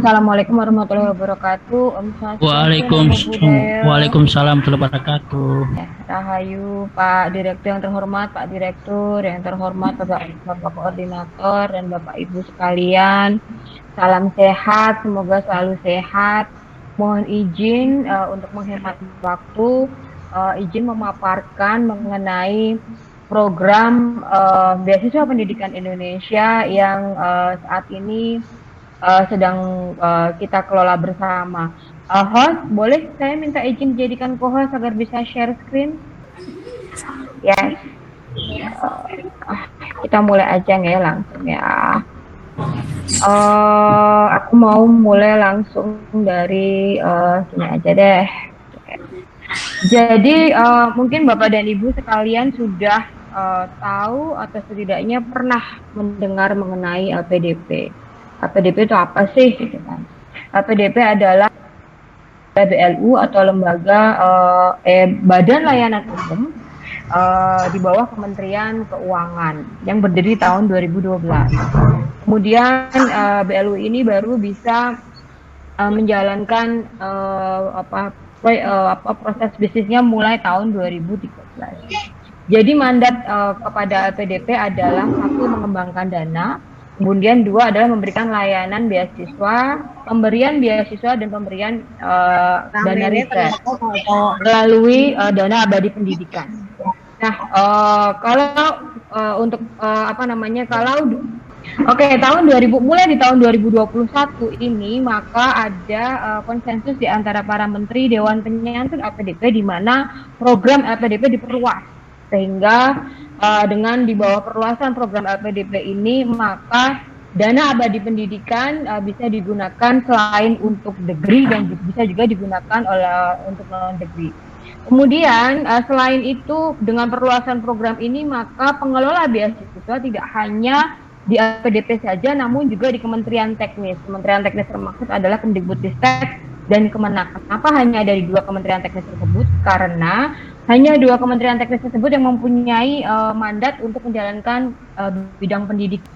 Assalamualaikum warahmatullahi wabarakatuh. Om Swastiastu, Namo Buddhaya. Waalaikumsalam warahmatullahi wabarakatuh. Rahayu Pak Direktur yang terhormat, Pak Direktur yang terhormat, Bapak Koordinator dan Bapak Ibu sekalian. Salam sehat, semoga selalu sehat. Mohon izin untuk menghemat waktu, izin memaparkan mengenai program beasiswa pendidikan Indonesia yang saat ini sedang kita kelola bersama. Host, boleh saya minta izin dijadikan co-host agar bisa share screen? Yes. Kita mulai aja ya langsung ya. Aku mau mulai langsung dari sini aja deh. Jadi mungkin Bapak dan Ibu sekalian sudah tahu atau setidaknya pernah mendengar mengenai LPDP. LPDP itu apa sih? Gitu kan. LPDP adalah BLU atau lembaga Badan Layanan Umum di bawah Kementerian Keuangan yang berdiri tahun 2012. Kemudian BLU ini baru bisa menjalankan proses bisnisnya mulai tahun 2013. Jadi mandat kepada LPDP adalah satu, mengembangkan dana, kemudian dua adalah memberikan layanan beasiswa, pemberian beasiswa dan pemberian dana riset melalui dana abadi pendidikan. Nah, kalau untuk mulai di tahun 2021 ini maka ada konsensus di antara para menteri Dewan Penyantun LPDP di mana program LPDP diperluas. Sehingga dengan di bawah perluasan program LPDP ini maka dana abadi pendidikan bisa digunakan selain untuk degree dan bisa juga digunakan untuk non-degree. Kemudian selain itu dengan perluasan program ini maka pengelola beasiswa tidak hanya di LPDP saja namun juga di Kementerian Teknis. Kementerian Teknis termaksud adalah Kemdikbudristek dan Kemenak. Kenapa hanya dari dua Kementerian Teknis tersebut? Karena hanya dua Kementerian Teknis tersebut yang mempunyai mandat untuk menjalankan bidang pendidikan.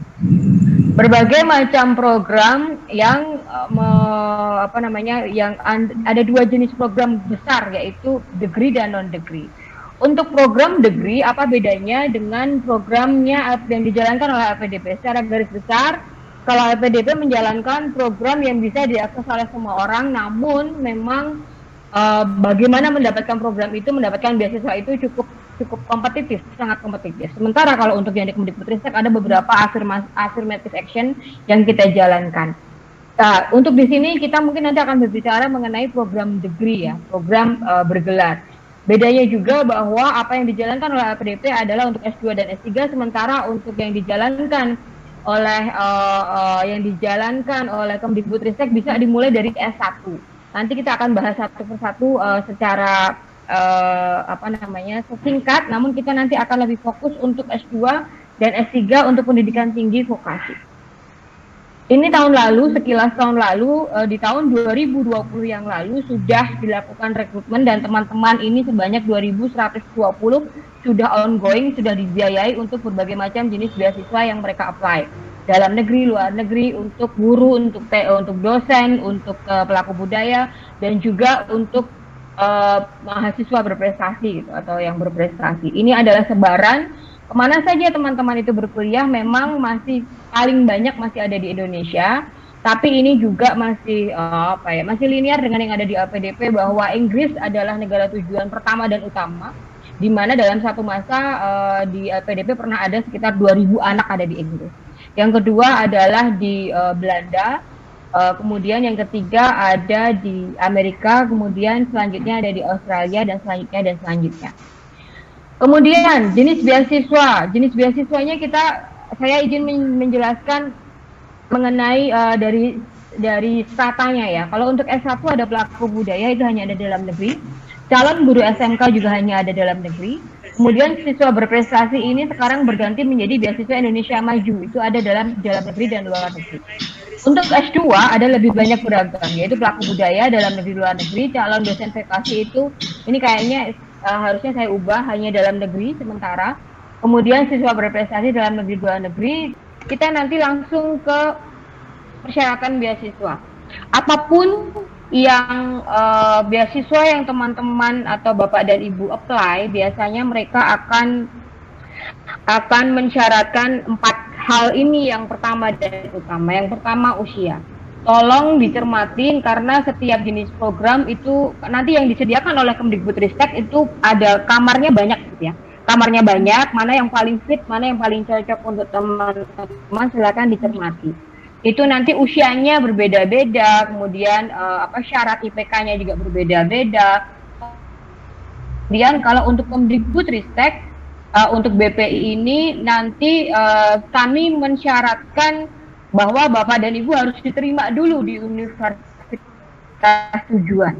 Berbagai macam program yang ada dua jenis program besar yaitu degree dan non degree. Untuk program degree apa bedanya dengan programnya yang dijalankan oleh LPDP? Secara garis besar, kalau LPDP menjalankan program yang bisa diakses oleh semua orang, namun memang bagaimana mendapatkan program itu, mendapatkan beasiswa itu cukup kompetitif, sangat kompetitif. Sementara kalau untuk yang di Kemdikbudristek ada beberapa affirmative action yang kita jalankan. Nah, untuk di sini kita mungkin nanti akan berbicara mengenai program degree ya, program bergelar. Bedanya juga bahwa apa yang dijalankan oleh LPDP adalah untuk S2 dan S3, sementara untuk yang dijalankan oleh Kemdikbudristek bisa dimulai dari S1. Nanti kita akan bahas satu persatu secara singkat, namun kita nanti akan lebih fokus untuk S2 dan S3 untuk pendidikan tinggi vokasi. Ini sekilas tahun lalu, di tahun 2020 yang lalu sudah dilakukan rekrutmen dan teman-teman ini sebanyak 2.120 sudah ongoing, sudah dibiayai untuk berbagai macam jenis beasiswa yang mereka apply. Dalam negeri, luar negeri, untuk guru, untuk dosen, untuk pelaku budaya, dan juga untuk mahasiswa berprestasi gitu, atau yang berprestasi. Ini adalah sebaran kemana saja teman-teman itu berkuliah, memang paling banyak masih ada di Indonesia, tapi ini juga masih linear dengan yang ada di LPDP bahwa Inggris adalah negara tujuan pertama dan utama, di mana dalam satu masa di LPDP pernah ada sekitar 2.000 anak ada di Inggris. Yang kedua adalah di Belanda, kemudian yang ketiga ada di Amerika, kemudian selanjutnya ada di Australia, dan selanjutnya. Kemudian jenis beasiswanya saya izin menjelaskan mengenai dari stratanya ya. Kalau untuk S1 ada pelaku budaya, itu hanya ada dalam negeri. Calon guru SMK juga hanya ada dalam negeri. Kemudian siswa berprestasi ini sekarang berganti menjadi beasiswa Indonesia Maju, itu ada dalam negeri dan luar negeri. Untuk S2 ada lebih banyak beragam, yaitu pelaku budaya dalam negeri luar negeri. Calon dosen vokasi itu ini kayaknya harusnya saya ubah hanya dalam negeri sementara. Kemudian siswa berprestasi dalam negeri luar negeri. Kita nanti langsung ke persyaratan beasiswa. Apapun yang beasiswa yang teman-teman atau Bapak dan Ibu apply, biasanya mereka akan mensyaratkan 4 hal ini yang pertama dan utama. Yang pertama usia. Tolong dicermatin karena setiap jenis program itu nanti yang disediakan oleh Kemdikbudristek itu ada kamarnya banyak gitu ya. Kamarnya banyak, mana yang paling fit, mana yang paling cocok untuk teman-teman silakan dicermati. Itu nanti usianya berbeda-beda, kemudian syarat IPK-nya juga berbeda-beda. Kemudian kalau untuk Kemdikbudristek untuk BPI ini nanti kami mensyaratkan bahwa Bapak dan Ibu harus diterima dulu di universitas tujuan.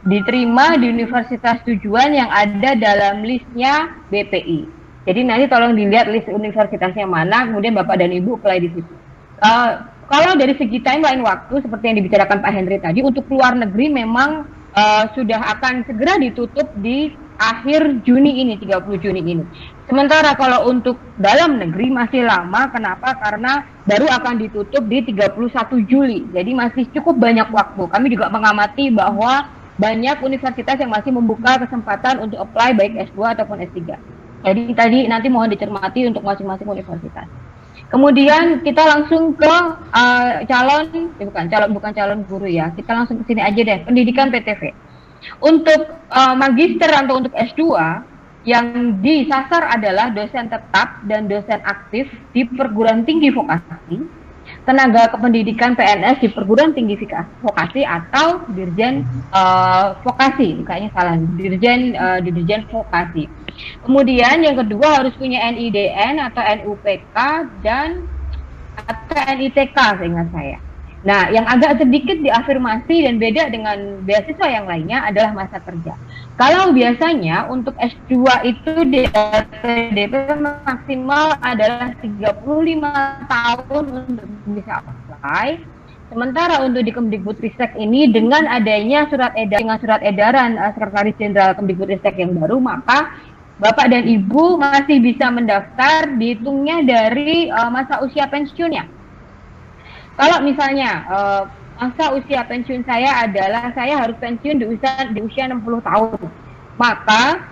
Diterima di universitas tujuan yang ada dalam listnya BPI. Jadi nanti tolong dilihat list universitasnya mana, kemudian Bapak dan Ibu apply di situ. Kalau dari segi timeline waktu, seperti yang dibicarakan Pak Henry tadi, untuk luar negeri memang sudah akan segera ditutup di akhir Juni ini, 30 Juni ini. Sementara kalau untuk dalam negeri masih lama, kenapa? Karena baru akan ditutup di 31 Juli, jadi masih cukup banyak waktu. Kami juga mengamati bahwa banyak universitas yang masih membuka kesempatan untuk apply baik S2 ataupun S3. Jadi tadi nanti mohon dicermati untuk masing-masing universitas. Kemudian kita langsung ke bukan calon guru ya, kita langsung ke sini aja deh, pendidikan PTV. Untuk magister atau untuk S2 yang disasar adalah dosen tetap dan dosen aktif di perguruan tinggi vokasi, tenaga kependidikan PNS di perguruan tinggi vokasi atau dirjen vokasi, kayaknya salah, dirjen vokasi. Kemudian yang kedua harus punya NIDN atau NUPK dan atau NITK seingat saya. Nah, yang agak sedikit diafirmasi dan beda dengan beasiswa yang lainnya adalah masa kerja. Kalau biasanya untuk S2 itu di LPDP maksimal adalah 35 tahun untuk bisa apply. Sementara untuk di Kemdikbudristek ini dengan adanya surat edaran Sekretaris Jenderal Kemdikbudristek yang baru, maka Bapak dan Ibu masih bisa mendaftar dihitungnya dari masa usia pensiunnya. Kalau misalnya masa usia pensiun saya adalah saya harus pensiun di usia 60 tahun, maka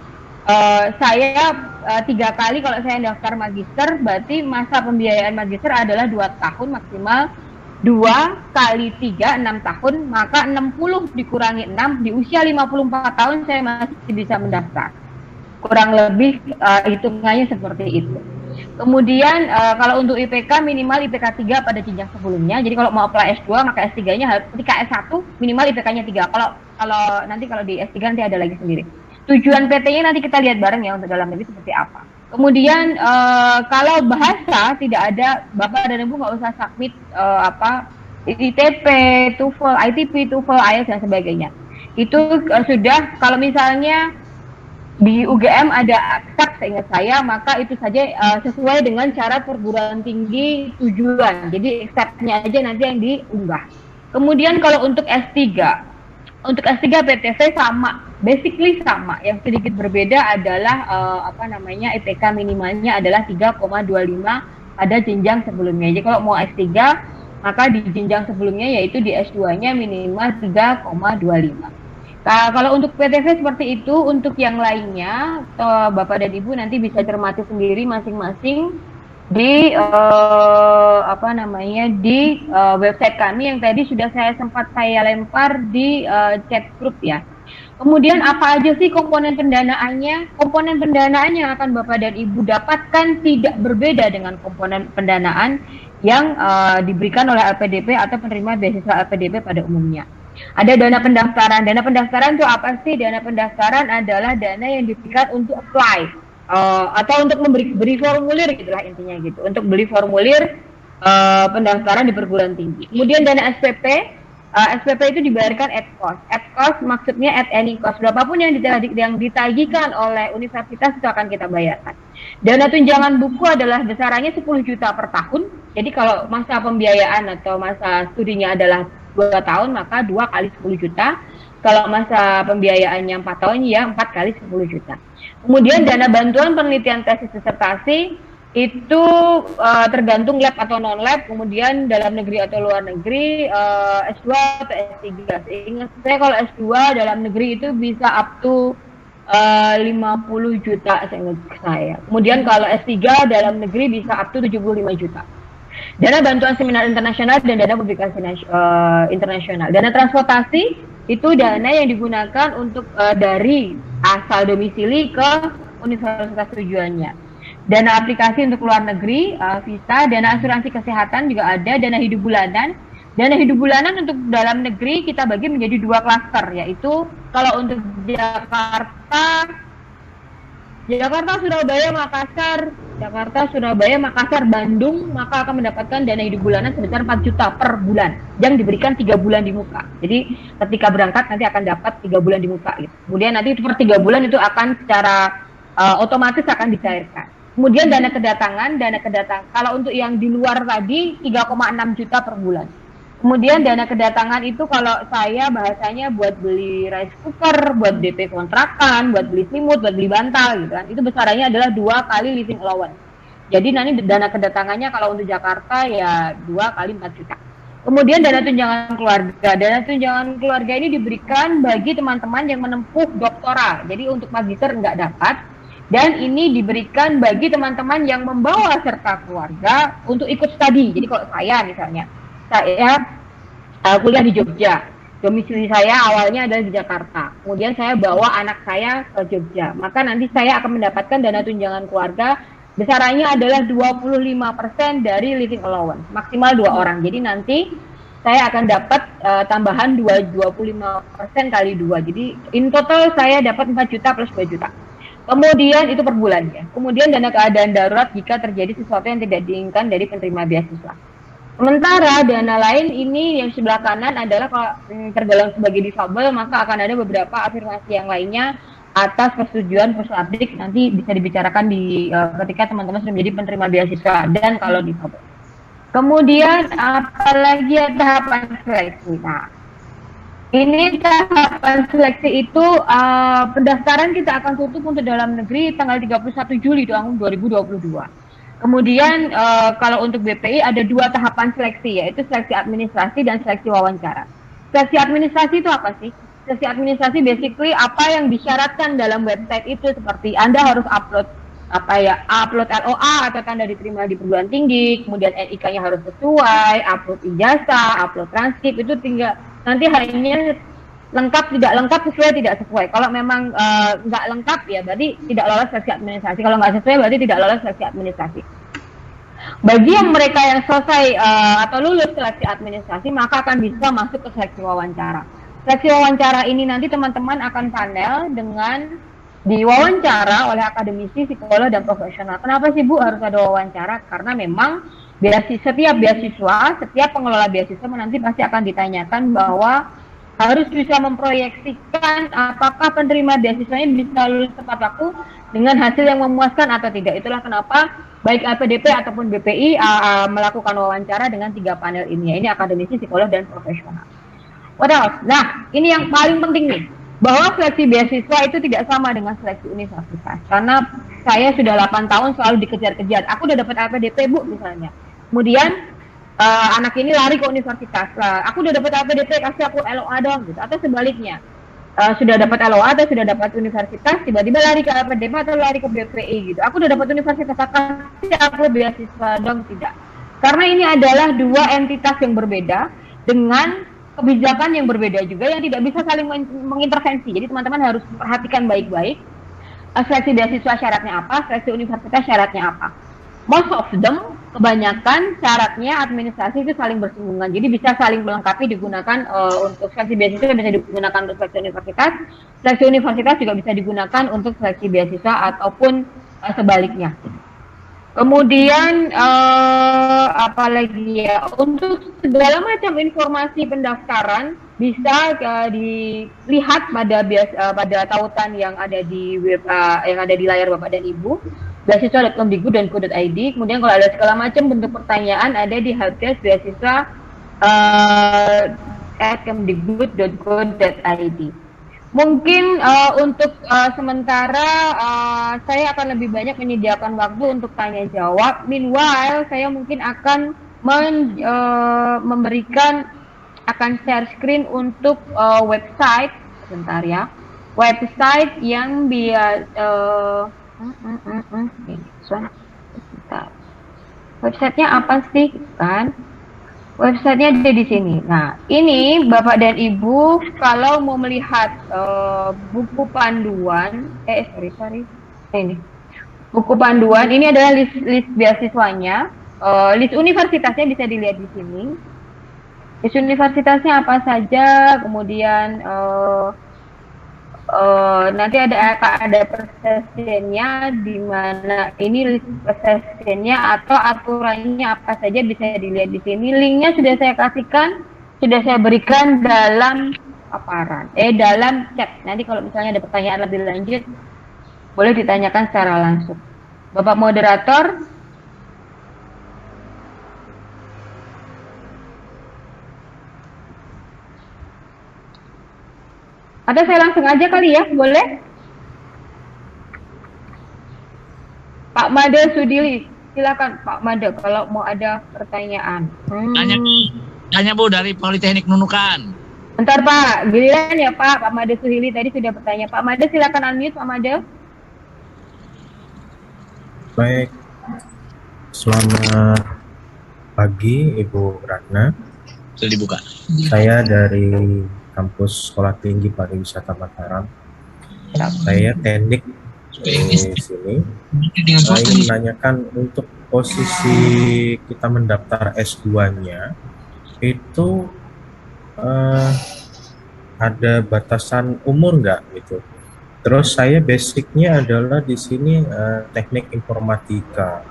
saya 3 kali kalau saya daftar magister, berarti masa pembiayaan magister adalah 2 tahun maksimal. 2 kali 3, 6 tahun, maka 60 dikurangi 6, di usia 54 tahun saya masih bisa mendaftar. Kurang lebih hitungannya seperti itu. Kemudian kalau untuk IPK minimal IPK 3 pada jenjang sebelumnya. Jadi kalau mau apply S2 maka S3-nya harus ketika S1 minimal IPK-nya 3. Kalau di S3 nanti ada lagi sendiri. Tujuan PT-nya nanti kita lihat bareng ya untuk dalam negeri seperti apa. Kemudian kalau bahasa tidak ada, Bapak dan Ibu nggak usah submit ITP, TOEFL, ITP, TOEFL, IELTS dan sebagainya. Itu sudah kalau misalnya di UGM ada aksak seingat saya, maka itu saja sesuai dengan syarat perguruan tinggi tujuan. Jadi akseknya aja nanti yang diunggah. Kemudian kalau untuk S3 PTV sama, basically sama. Yang sedikit berbeda adalah IPK minimalnya adalah 3,25 pada jenjang sebelumnya. Jadi kalau mau S3 maka di jenjang sebelumnya yaitu di S2-nya minimal 3,25. Nah, kalau untuk PTV seperti itu, untuk yang lainnya Bapak dan Ibu nanti bisa cermati sendiri masing-masing di website kami yang tadi sudah saya lempar di chat group ya. Kemudian apa aja sih komponen pendanaannya? Komponen pendanaan yang akan Bapak dan Ibu dapatkan tidak berbeda dengan komponen pendanaan yang diberikan oleh LPDP atau penerima beasiswa LPDP pada umumnya. Ada dana pendaftaran. Dana pendaftaran itu apa sih? Dana pendaftaran adalah dana yang diberikan untuk apply atau untuk beri formulir gitulah intinya gitu. Untuk beli formulir pendaftaran di perguruan tinggi. Kemudian dana SPP. SPP itu dibayarkan at cost. At cost maksudnya at any cost. Berapapun yang ditagihkan oleh universitas itu akan kita bayarkan. Dana tunjangan buku adalah besarannya 10 juta per tahun. Jadi kalau masa pembiayaan atau masa studinya adalah 2 tahun maka 2 kali 10 juta. Kalau masa pembiayaannya 4 tahun ya 4 kali 10 juta. Kemudian dana bantuan penelitian tesis disertasi Itu tergantung lab atau non lab, kemudian dalam negeri atau luar negeri, S2 atau S3. Ingat saya kalau S2 dalam negeri itu bisa up to 50 juta saya. Kemudian kalau S3 dalam negeri bisa up to 75 juta. Dana bantuan seminar internasional dan dana publikasi internasional. Dana transportasi itu dana yang digunakan untuk dari asal domisili ke universitas tujuannya. Dana aplikasi untuk luar negeri, visa, dana asuransi kesehatan juga ada, dana hidup bulanan. Dana hidup bulanan untuk dalam negeri kita bagi menjadi 2 klaster, yaitu kalau untuk Jakarta, Surabaya, Makassar, Bandung, maka akan mendapatkan dana hidup bulanan sebesar 4 juta per bulan yang diberikan 3 bulan di muka. Jadi ketika berangkat nanti akan dapat 3 bulan di muka. Gitu. Kemudian nanti per 3 bulan itu akan secara otomatis akan dicairkan. Kemudian dana kedatangan, kalau untuk yang di luar tadi 3,6 juta per bulan. Kemudian dana kedatangan itu kalau saya bahasanya buat beli rice cooker, buat DP kontrakan, buat beli selimut, buat beli bantal gitu kan. Itu besarannya adalah 2 kali living allowance. Jadi nanti dana kedatangannya kalau untuk Jakarta ya 2 kali 4 juta. Kemudian dana tunjangan keluarga. Dana tunjangan keluarga ini diberikan bagi teman-teman yang menempuh doktoral. Jadi untuk magister nggak dapat. Dan ini diberikan bagi teman-teman yang membawa serta keluarga untuk ikut studi. Jadi kalau saya misalnya, saya kuliah di Jogja. Domisili saya awalnya adalah di Jakarta. Kemudian saya bawa anak saya ke Jogja. Maka nanti saya akan mendapatkan dana tunjangan keluarga. Besarannya adalah 25% dari living allowance. Maksimal 2 orang. Jadi nanti saya akan dapat tambahan 25% kali 2. Jadi in total saya dapat 4 juta plus 2 juta. Kemudian itu per bulan ya. Kemudian dana keadaan darurat jika terjadi sesuatu yang tidak diinginkan dari penerima beasiswa. Sementara dana lain ini yang sebelah kanan adalah kalau tergolong sebagai difabel, maka akan ada beberapa afirmasi yang lainnya atas persetujuan Pusatdik, nanti bisa dibicarakan di ketika teman-teman sudah menjadi penerima beasiswa dan kalau difabel. Kemudian apalagi tahapan seleksi. Nah, ini tahapan seleksi itu pendaftaran kita akan tutup untuk dalam negeri tanggal 31 Juli tahun 2022. Kemudian kalau untuk BPI ada 2 tahapan seleksi, yaitu seleksi administrasi dan seleksi wawancara. Seleksi administrasi itu apa sih? Seleksi administrasi basically apa yang disyaratkan dalam website itu, seperti Anda harus upload upload LOA atau tanda diterima di perguruan tinggi, kemudian NIK-nya harus sesuai, upload ijazah, upload transkrip, itu tinggal nanti hanya lengkap tidak lengkap, sesuai tidak sesuai. Kalau memang nggak lengkap ya berarti tidak lolos seleksi administrasi. Kalau nggak sesuai berarti tidak lolos seleksi administrasi. Bagi yang mereka yang selesai atau lulus seleksi administrasi, maka akan bisa masuk ke seleksi wawancara. Seleksi wawancara ini nanti teman-teman akan panel dengan diwawancara oleh akademisi, psikolog, dan profesional. Kenapa sih Bu harus ada wawancara? Karena memang setiap pengelola beasiswa nanti pasti akan ditanyakan bahwa harus bisa memproyeksikan apakah penerima beasiswanya bisa lulus tepat waktu dengan hasil yang memuaskan atau tidak. Itulah kenapa baik LPDP ataupun BPI melakukan wawancara dengan 3 panel ini. Ini akademisi, psikolog, dan profesional. What else? Nah, ini yang paling penting nih, bahwa seleksi beasiswa itu tidak sama dengan seleksi universitas. Karena saya sudah 8 tahun selalu dikejar-kejar. Aku udah dapat LPDP Bu misalnya. Kemudian anak ini lari ke universitas. Aku udah dapat LPDP, kasih aku LOA dong gitu. Atau sebaliknya. Sudah dapat LOA atau sudah dapat universitas, tiba-tiba lari ke LPDP atau lari ke BPI gitu. Aku udah dapat universitas, kasih aku beasiswa dong, tidak. Karena ini adalah 2 entitas yang berbeda dengan kebijakan yang berbeda juga yang tidak bisa saling mengintervensi. Jadi teman-teman harus perhatikan baik-baik seleksi beasiswa syaratnya apa, seleksi universitas syaratnya apa. Most of them, kebanyakan syaratnya administrasi itu saling bersinggungan. Jadi bisa saling melengkapi, digunakan untuk seleksi beasiswa bisa digunakan untuk seleksi universitas juga bisa digunakan untuk seleksi beasiswa ataupun sebaliknya. Kemudian apalagi ya, untuk segala macam informasi pendaftaran bisa dilihat pada tautan yang ada di layar Bapak dan Ibu, beasiswa.kemdikbud.go.id. Kemudian kalau ada segala macam bentuk pertanyaan ada di helpdesk beasiswa @kemdikbud.go.id. Mungkin untuk sementara saya akan lebih banyak menyediakan waktu untuk tanya jawab. Meanwhile, saya mungkin akan memberikan akan share screen untuk website, sebentar ya, website yang websitenya apa sih kan? Websitenya ada di sini. Nah, ini Bapak dan Ibu kalau mau melihat buku panduan, sorry, ini buku panduan. Ini adalah list beasiswanya, list universitasnya bisa dilihat di sini. List universitasnya apa saja, kemudian nanti ada presidennya, di mana ini list presidennya atau aturannya apa saja bisa dilihat di sini. Linknya sudah saya kasihkan, sudah saya berikan dalam dalam chat. Nanti kalau misalnya ada pertanyaan lebih lanjut, boleh ditanyakan secara langsung. Bapak moderator. Atau saya langsung aja kali ya, boleh? Pak Made Sudili, silakan Pak Made kalau mau ada pertanyaan. Tanya Bu dari Politeknik Nunukan. Bentar Pak, giliran ya Pak Made Suhili tadi sudah bertanya. Pak Made silakan unmute Pak Made. Baik, selamat pagi Ibu Ratna. Sudah dibuka. Saya dari Kampus Sekolah Tinggi Pariwisata Mataram. Saya teknik di sini. Saya ingin menanyakan untuk posisi kita mendaftar S2-nya itu ada batasan umur nggak gitu? Terus saya basicnya adalah di sini teknik informatika.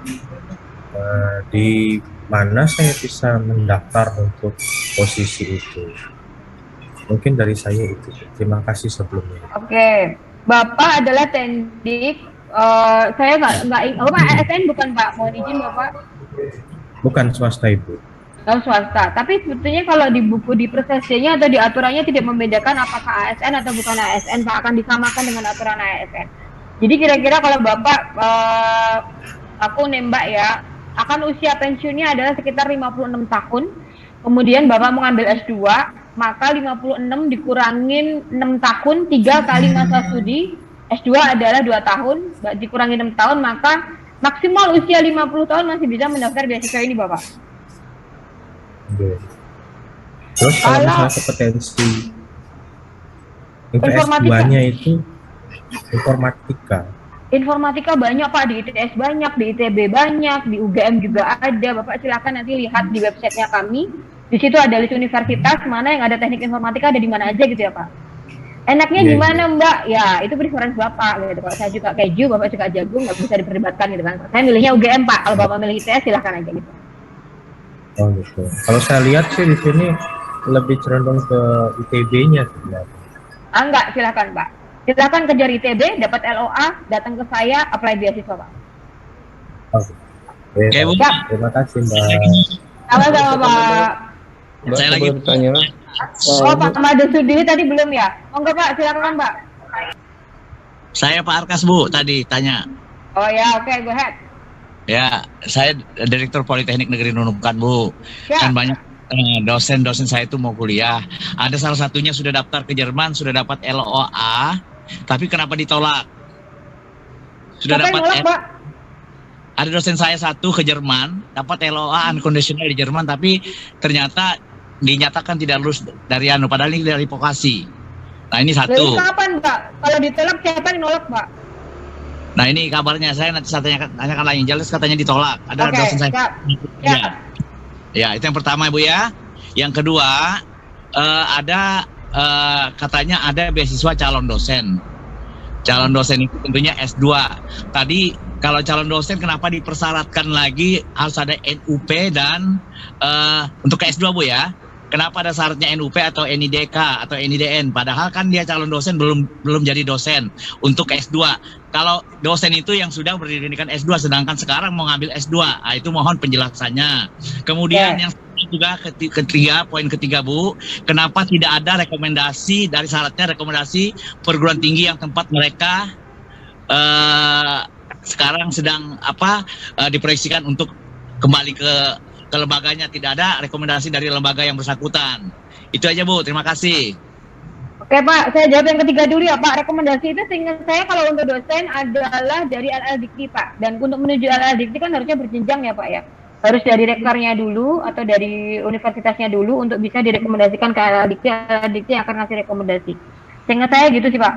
Di mana saya bisa mendaftar untuk posisi itu? Mungkin dari saya itu. Terima kasih sebelumnya. Oke, Bapak adalah teknik. Saya nggak Bapak ASN bukan Pak? Mohon izin Bapak. Bukan swasta Ibu. Oh, swasta. Tapi sebetulnya kalau di buku di persesinya atau di aturannya tidak membedakan apakah ASN atau bukan ASN, Pak, akan disamakan dengan aturan ASN. Jadi kira-kira kalau Bapak aku nembak ya, akan usia pensiunnya adalah sekitar 56 tahun. Kemudian Bapak mau ngambil S2, maka 56 dikurangin 6 tahun, 3 kali masa studi, S2 adalah 2 tahun, dikurangi 6 tahun, maka maksimal usia 50 tahun masih bisa mendaftar beasiswa ini Bapak. Oke. Terus kalau misalnya kompetensi S2-nya itu informatika. Informatika banyak Pak, di ITS banyak, di ITB banyak, di UGM juga ada. Bapak silakan nanti lihat di websitenya kami. Di situ ada list universitas mana yang ada teknik informatika, ada di mana aja gitu ya Pak. Enaknya gimana Mbak? Ya itu preference Bapak gitu. Kalau saya suka keju, Bapak suka jagung, nggak bisa diperdebatkan gitu kan. Saya milihnya UGM Pak. Kalau Bapak milih ITS silahkan aja gitu. Oh gitu. Kalau saya lihat sih di sini lebih condong ke ITB-nya sebenarnya. Enggak, silakan Pak. Silakan kejar ITB, dapat LOA, datang ke saya, apply beasiswa Pak. Oke, terima kasih Mbak. Sama-sama Pak. Mbak, saya lagi bertanya. Oh Pak Made Sudili tadi belum ya? Oh enggak Pak, silakan Pak. Saya Pak Arkas Bu tadi tanya. Oh ya, oke, go ahead. Ya, saya Direktur Politeknik Negeri Nunukan Bu. Ya. Kan banyak dosen-dosen saya itu mau kuliah. Ada salah satunya sudah daftar ke Jerman, sudah dapat LOA, tapi kenapa ditolak? Sudah Siapa dapat yang nolak, Pak? Ada dosen saya satu ke Jerman, dapat LOA unconditional di Jerman, tapi ternyata dinyatakan tidak lulus dari padahal ini dari vokasi. Nah ini satu. Dari kapan Pak? Kalau ditolak siapa yang nolak Pak? Nah ini kabarnya, saya nanti tanyakan lagi, jelas katanya ditolak. Ada dosen saya. Ya, itu yang pertama Bu ya. Yang kedua, ada katanya ada beasiswa calon dosen. Calon dosen itu tentunya S2. Tadi kalau calon dosen kenapa dipersyaratkan lagi harus ada NUP dan untuk ke S2 Bu ya? kenapa ada syaratnya NUP atau NIDK atau NIDN, padahal kan dia calon dosen belum jadi dosen untuk S2. Kalau dosen itu yang sudah berpendidikan S2 sedangkan sekarang mau ngambil S2, itu mohon penjelasannya. Kemudian yang juga poin ketiga Bu, kenapa tidak ada rekomendasi dari syaratnya rekomendasi perguruan tinggi yang tempat mereka sekarang sedang diproyeksikan untuk kembali ke lembaganya, tidak ada rekomendasi dari lembaga yang bersangkutan. Itu aja Bu, terima kasih. Oke Pak, saya jawab yang ketiga dulu ya Pak. Rekomendasi itu seingat saya kalau untuk dosen adalah dari LL-Dikti Pak. Dan untuk menuju LL-Dikti kan harusnya berjenjang ya Pak ya. Harus dari rektornya dulu atau dari universitasnya dulu untuk bisa direkomendasikan ke LL-Dikti. LL-Dikti akan ngasih rekomendasi. Seingat saya gitu sih Pak.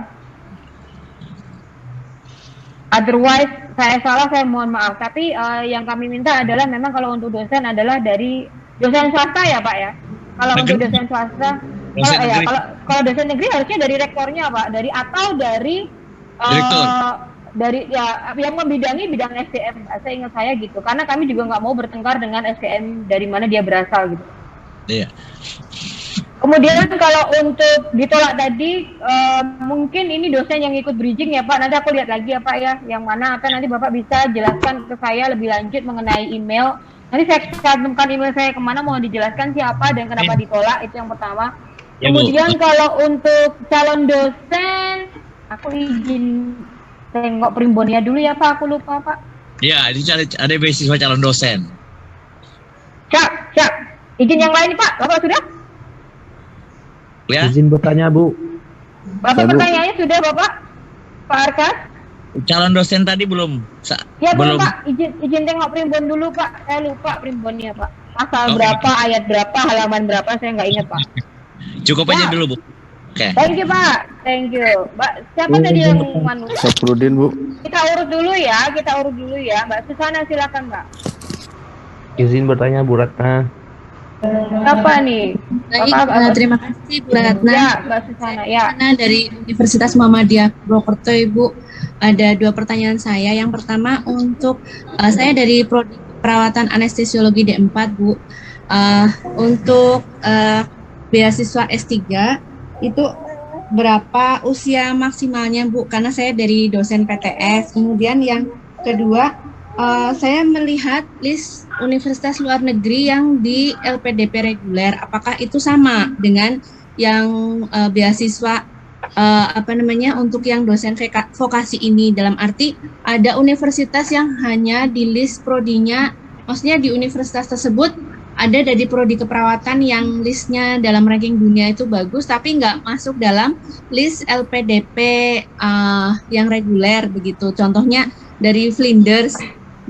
Otherwise saya salah, saya mohon maaf. Tapi yang kami minta adalah memang kalau untuk dosen adalah dari dosen swasta ya Pak ya. Kalau untuk dosen swasta, kalau dosen negeri harusnya dari rektornya Pak, atau dari ya yang membidangi bidang SDM. Saya ingat saya gitu. Karena kami juga nggak mau bertengkar dengan SDM dari mana dia berasal gitu. Iya. Kemudian kalau untuk ditolak tadi, mungkin ini dosen yang ikut bridging ya Pak. Nanti aku lihat lagi ya Pak ya, yang mana nanti Bapak bisa jelaskan ke saya lebih lanjut mengenai email. Nanti saya cantumkan email saya kemana, mohon dijelaskan siapa dan kenapa ditolak, itu yang pertama. Ya, kemudian kalau untuk calon dosen, aku izin tengok primbonnya dulu ya Pak, aku lupa Pak. Ya, itu ada beasiswa calon dosen. Siap. Izin yang lain Pak, Bapak sudah? Ya. Izin bertanya Bu. Bapak pertanyaannya sudah Bapak? Pak Arkas? Calon dosen tadi belum. Ya belum Pak, izin tengok primbon dulu Pak. Saya lupa primbonnya Pak. Pasal berapa, ayat berapa, halaman berapa, saya nggak ingat Pak. Cukup aja dulu Bu. Oke. Thank you Pak, thank you. Mbak, siapa tadi yang manusia? Syafruddin Bu. Kita urut dulu ya, Mbak Susana silakan Mbak. Izin bertanya Bu Ratna. Apa nih? Baik, terima kasih Bu Ratna. Ya, Mbak Susana. Ya. Dari Universitas Muhammadiyah Purwokerto Ibu, ada 2 pertanyaan saya. Yang pertama untuk saya dari Prodi Perawatan Anestesiologi D4 Bu. Untuk beasiswa S3 itu berapa usia maksimalnya Bu? Karena saya dari dosen PTS. Kemudian yang kedua, saya melihat list universitas luar negeri yang di LPDP reguler, apakah itu sama dengan yang beasiswa untuk yang dosen vokasi ini? Dalam arti ada universitas yang hanya di list prodinya, maksudnya di universitas tersebut ada dari prodi keperawatan yang listnya dalam ranking dunia itu bagus, tapi nggak masuk dalam list LPDP yang reguler begitu. Contohnya dari Flinders.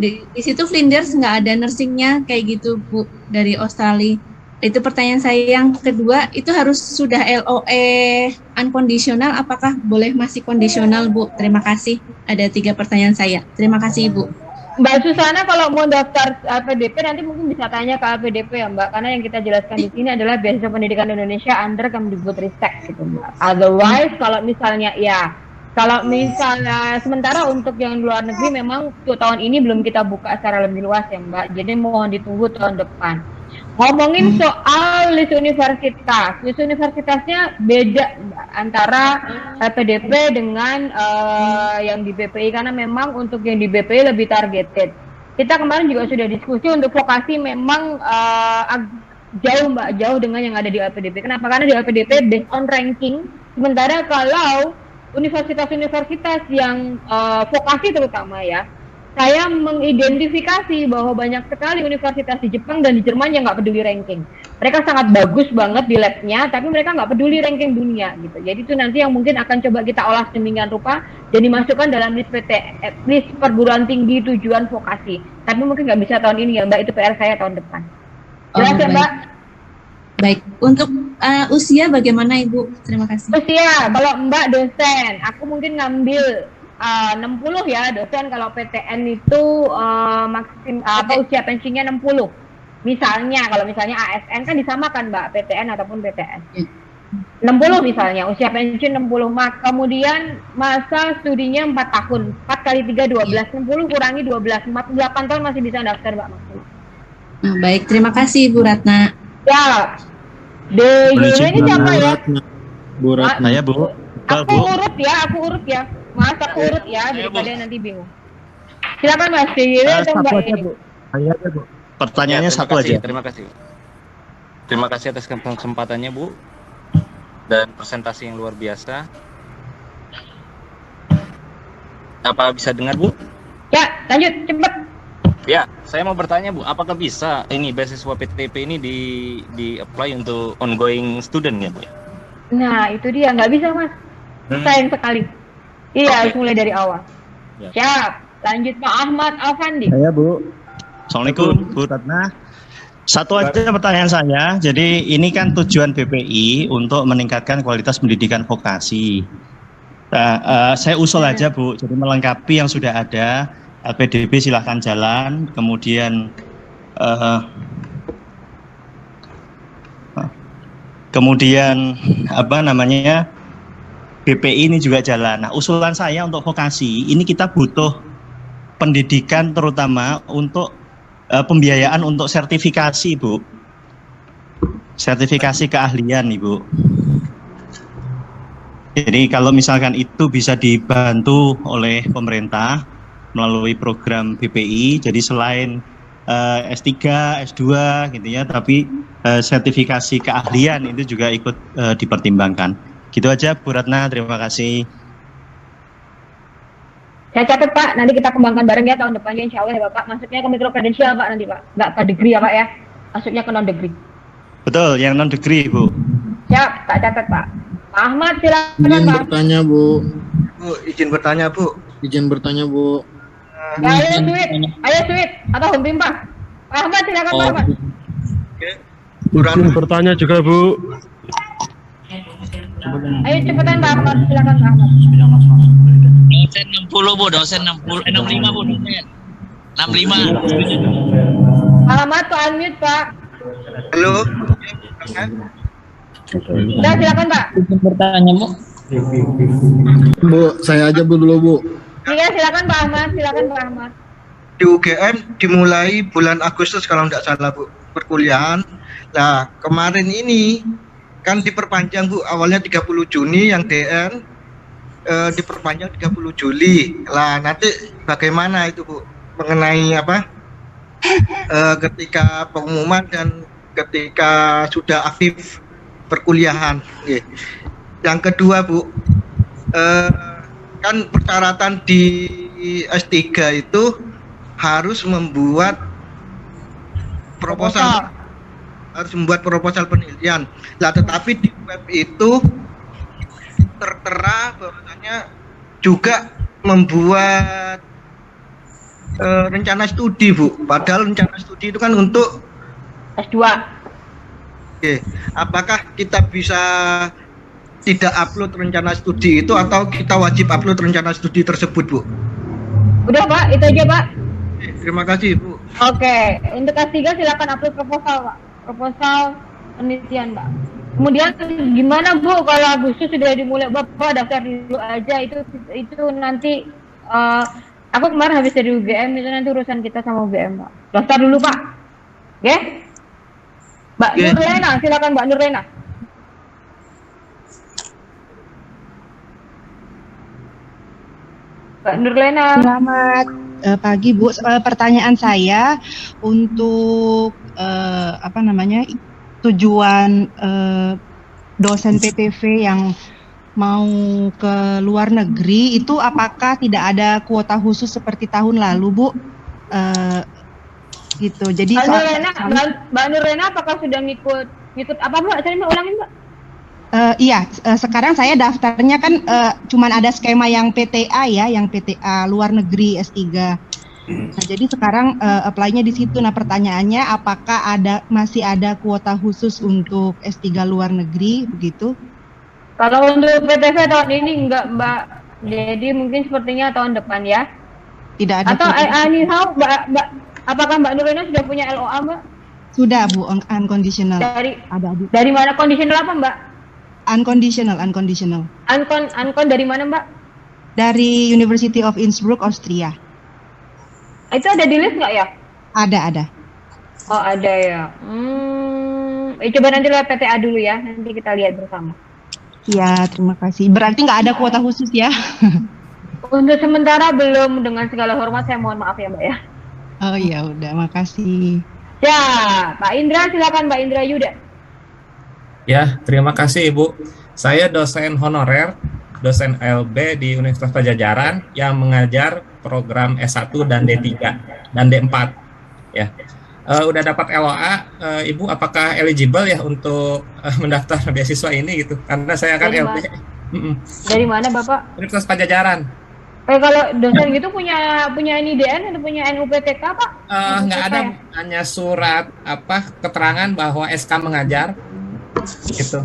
Di situ Flinders nggak ada nursingnya kayak gitu Bu, dari Australia. Itu pertanyaan saya. Yang kedua, itu harus sudah LOE unconditional, apakah boleh masih kondisional Bu? Terima kasih. Ada 3 pertanyaan saya. Terima kasih Ibu. Mbak Susana kalau mau daftar LPDP nanti mungkin bisa tanya ke LPDP ya Mbak, karena yang kita jelaskan di sini adalah beasiswa pendidikan Indonesia under Kemdikbudristek gitu Mbak. Otherwise kalau misalnya sementara untuk yang luar negeri memang tahun ini belum kita buka secara lebih luas ya Mbak, jadi mohon ditunggu tahun depan. Ngomongin soal list universitasnya beda Mbak, antara LPDP dengan yang di BPI, karena memang untuk yang di BPI lebih targeted. Kita kemarin juga sudah diskusi untuk vokasi memang jauh dengan yang ada di LPDP. Kenapa? Karena di LPDP based on ranking, sementara kalau universitas-universitas yang vokasi terutama ya, saya mengidentifikasi bahwa banyak sekali universitas di Jepang dan di Jerman yang nggak peduli ranking. Mereka sangat bagus banget di labnya, tapi mereka nggak peduli ranking dunia gitu. Jadi itu nanti yang mungkin akan coba kita olah sedemikian rupa dan dimasukkan dalam list list perguruan tinggi tujuan vokasi. Tapi mungkin nggak bisa tahun ini ya Mbak, itu PR saya tahun depan. Jelas ya Mbak? Baik, untuk usia bagaimana Ibu? Terima kasih. Usia, kalau Mbak dosen, aku mungkin ngambil 60 ya dosen. Kalau PTN itu usia pensiunnya 60. Misalnya, kalau misalnya ASN kan disamakan Mbak, PTN ataupun PTN. 60 misalnya, usia pensiun 60. Kemudian masa studinya 4 tahun, 4 kali 3, 12, 60 kurangi 12, 48 tahun masih bisa daftar Mbak. Baik, terima kasih Bu Ratna. Ya. DJW ini siapa ya? Bu Ratna. Saya Bu. Aku urut ya. Mas, aku urut ya, daripada nanti bingung. Silakan Mas, DJW atau Mbak ini? Saya aja Bu. Pertanyaannya satu aja. Terima kasih. Terima kasih atas kesempatannya, Bu. Dan presentasi yang luar biasa. Apa bisa dengar, Bu? Ya, lanjut, cepet. Ya, saya mau bertanya, Bu, apakah bisa ini beasiswa PTTP ini di apply untuk ongoing student ya, Bu? Nah, itu dia, nggak bisa Mas. Sayang sekali. Iya, harus mulai dari awal. Ya. Siap. Lanjut Pak Ahmad Alfandi. Saya Bu. Assalamualaikum Bu Ratna. Satu aja pertanyaan saya. Jadi ini kan tujuan BPI untuk meningkatkan kualitas pendidikan vokasi. Nah, saya usul aja Bu. Jadi melengkapi yang sudah ada. LPDB silahkan jalan. Kemudian apa namanya? BPI ini juga jalan. Nah, usulan saya untuk vokasi ini kita butuh pendidikan terutama untuk pembiayaan untuk sertifikasi, Bu. Sertifikasi keahlian, Ibu. Jadi kalau misalkan itu bisa dibantu oleh pemerintah melalui program BPI, jadi selain S3, S2 gitu ya, tapi sertifikasi keahlian itu juga ikut dipertimbangkan. Gitu aja Bu Ratna, terima kasih. Saya catat Pak, nanti kita kembangkan bareng ya tahun depannya insya Allah ya Bapak. Masuknya ke mikro kredensial Pak nanti Pak, nggak ke degree ya Pak ya. Masuknya ke non degree. Betul, yang non degree Bu. Siap, tak catat Pak. Pak Ahmad silakan Izin Pak. bertanya Bu. Izin bertanya Bu. Izin bertanya Bu. Ya, ayo sweet atau home pimpah. Pak Ahmad silakan Pak Ahmad. Izin bertanya juga Bu. Ayo cepetan Pak Ahmad, silakan Pak Ahmad. Dosen 60 Bu, dosen 65 Bu, dosen 65. Pak Ahmad tuh unmute Pak. Halo. Udah silakan Pak. Bertanya Bu. Bu, saya aja Bu dulu Bu. Iya silakan Pak Ahmad, silakan Pak Ahmad. Di UGM dimulai bulan Agustus kalau nggak salah Bu, perkuliahan. Nah, kemarin ini kan diperpanjang Bu, awalnya 30 Juni yang DN diperpanjang 30 Juli. Lah nanti bagaimana itu Bu mengenai apa? Ketika pengumuman dan ketika sudah aktif perkuliahan. Yang kedua Bu, kan persyaratan di S3 itu harus membuat proposal. Harus membuat proposal penelitian. Lah tetapi di web itu tertera bahwasanya juga membuat rencana studi Bu. Padahal rencana studi itu kan untuk S2. Oke, apakah kita bisa tidak upload rencana studi itu atau kita wajib upload rencana studi tersebut Bu? Udah Pak, itu aja Pak. Oke, terima kasih Bu. Oke, untuk S3 silakan upload proposal Pak. Proposal penelitian Pak. Kemudian gimana Bu kalau Agustus sudah dimulai Bapak daftar dulu aja itu nanti aku kemarin habis dari UGM itu nanti urusan kita sama UGM Pak. Daftar dulu Pak. Oke? Mbak Nurlena, silakan Mbak Nurlena. Mbak Nurlena. Selamat pagi Bu. Pertanyaan saya untuk tujuan dosen PTV yang mau ke luar negeri itu apakah tidak ada kuota khusus seperti tahun lalu Bu? Gitu. Jadi Mbak Nurlena apakah sudah ngikut apa Mbak? Saya mau ulangin Mbak. Iya, sekarang saya daftarnya kan cuman ada skema yang PTA ya, yang PTA luar negeri S3. Nah, jadi sekarang apply-nya di situ. Nah, pertanyaannya apakah masih ada kuota khusus untuk S3 luar negeri begitu? Kalau untuk PTV tahun ini enggak Mbak. Jadi mungkin sepertinya tahun depan ya. Tidak ada. Atau anyhow Mbak, apakah Mbak Nurlena sudah punya LOA Mbak? Sudah Bu, unconditional. Dari mana conditional apa Mbak? Unconditional. Uncon dari mana Mbak? Dari University of Innsbruck, Austria. Itu ada di list nggak ya? Ada. Oh ada ya. Coba nanti lewat PTA dulu ya, nanti kita lihat bersama. Ya, terima kasih. Berarti nggak ada kuota khusus ya? Untuk sementara belum, dengan segala hormat saya mohon maaf ya Mbak ya. Oh ya udah, makasih. Ya, Pak Indra silakan Pak Indra Yuda. Ya, terima kasih Ibu. Saya dosen honorer, dosen LB di Universitas Padjadjaran yang mengajar program S1 dan D3 dan D4. Ya, udah dapat LOA, Ibu apakah eligible ya untuk mendaftar beasiswa ini gitu? Karena saya kan LB. Dari mana Bapak? Universitas Padjadjaran. Kalau dosen gitu punya NIDN atau punya NUPTK Pak? Nggak ada, hanya surat keterangan bahwa SK mengajar gitu.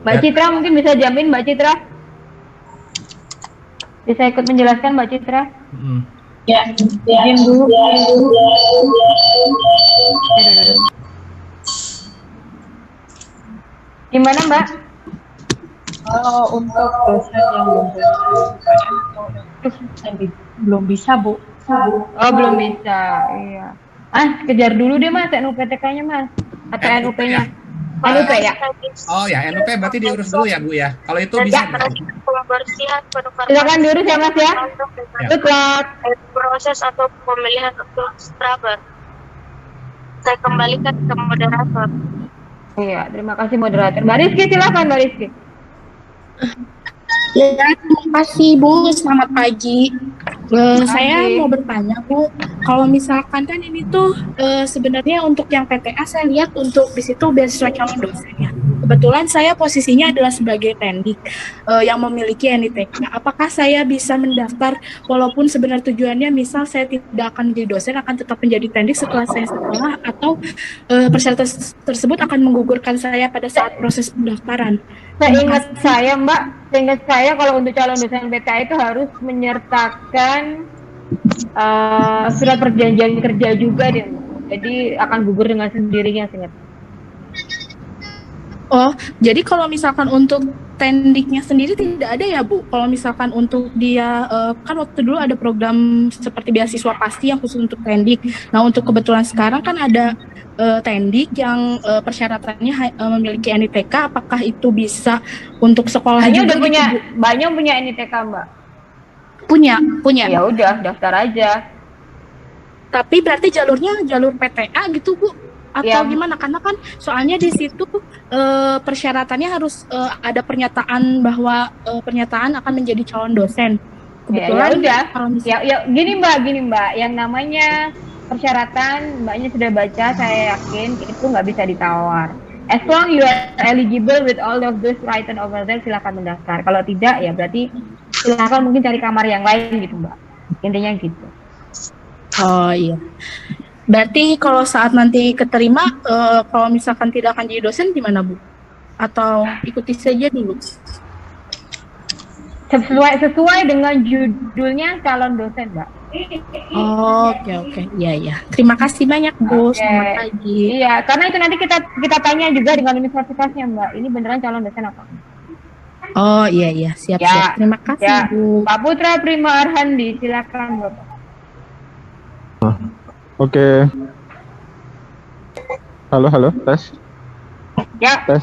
Mbak Citra mungkin bisa jamin, Mbak Citra bisa ikut menjelaskan, Mbak Citra. Ya, izin dulu. Gimana Mbak? Untuk dosen yang belum bisa Bu. Oh belum bisa, iya. Kejar dulu deh Mas, NUPTK-nya Mas, atau NUP-nya. NUP ya? Oh ya, NUP berarti diurus dulu ya Bu ya. Kalau itu bisa. Silakan diurus ya Mas ya. Good luck. Proses atau pemilihan untuk subscriber. Saya kembalikan ke moderator. Iya, terima kasih moderator. Mbak Rizky silakan Mbak Rizky. Ya, terima kasih Bu. Selamat pagi. Saya mau bertanya Bu, kalau misalkan kan ini tuh sebenarnya untuk yang PTA saya lihat untuk di situ beasiswa calon dosen ya. Kebetulan saya posisinya adalah sebagai tendik yang memiliki NITK. Apakah saya bisa mendaftar walaupun sebenarnya tujuannya misal saya tidak akan menjadi dosen, akan tetap menjadi tendik setelah saya sekolah, atau persyaratan tersebut akan menggugurkan saya pada saat proses pendaftaran? Seingat saya kalau untuk calon dosen PTA itu harus menyertakan surat perjanjian kerja juga deh. Jadi akan gugur dengan sendirinya seingat. Oh, jadi kalau misalkan untuk tendiknya sendiri tidak ada ya Bu? Kalau misalkan untuk dia, kan waktu dulu ada program seperti beasiswa pasti yang khusus untuk tendik. Nah untuk kebetulan sekarang kan ada tendik yang persyaratannya memiliki NITK, apakah itu bisa untuk sekolah Banyak juga udah punya, gitu, Bu? banyak punya NITK Mbak. Punya. Ya udah, daftar aja. Tapi berarti jalurnya jalur PTA gitu Bu? Atau Ya. gimana? Karena kan soalnya di situ persyaratannya harus ada pernyataan bahwa pernyataan akan menjadi calon dosen. Ya udah. Ya gini Mbak, yang namanya persyaratan Mbaknya sudah baca, saya yakin itu nggak bisa ditawar. As long you are eligible with all of those written over there, silakan mendaftar. Kalau tidak ya berarti silakan mungkin cari kamar yang lain gitu Mbak. Intinya gitu. Oh iya. Berarti kalau saat nanti keterima, kalau misalkan tidak akan jadi dosen gimana Bu? Atau ikuti saja dulu? Sesuai dengan judulnya calon dosen Mbak. Oke. Iya. Terima kasih banyak Bu. Selamat pagi. Iya, karena itu nanti kita tanya juga dengan universitasnya Mbak. Ini beneran calon dosen apa? Oh iya. Siap. Terima kasih Bu. Pak Putra Prima Arhandi, silakan Bapak. Oke. Halo, tes. Ya, tes.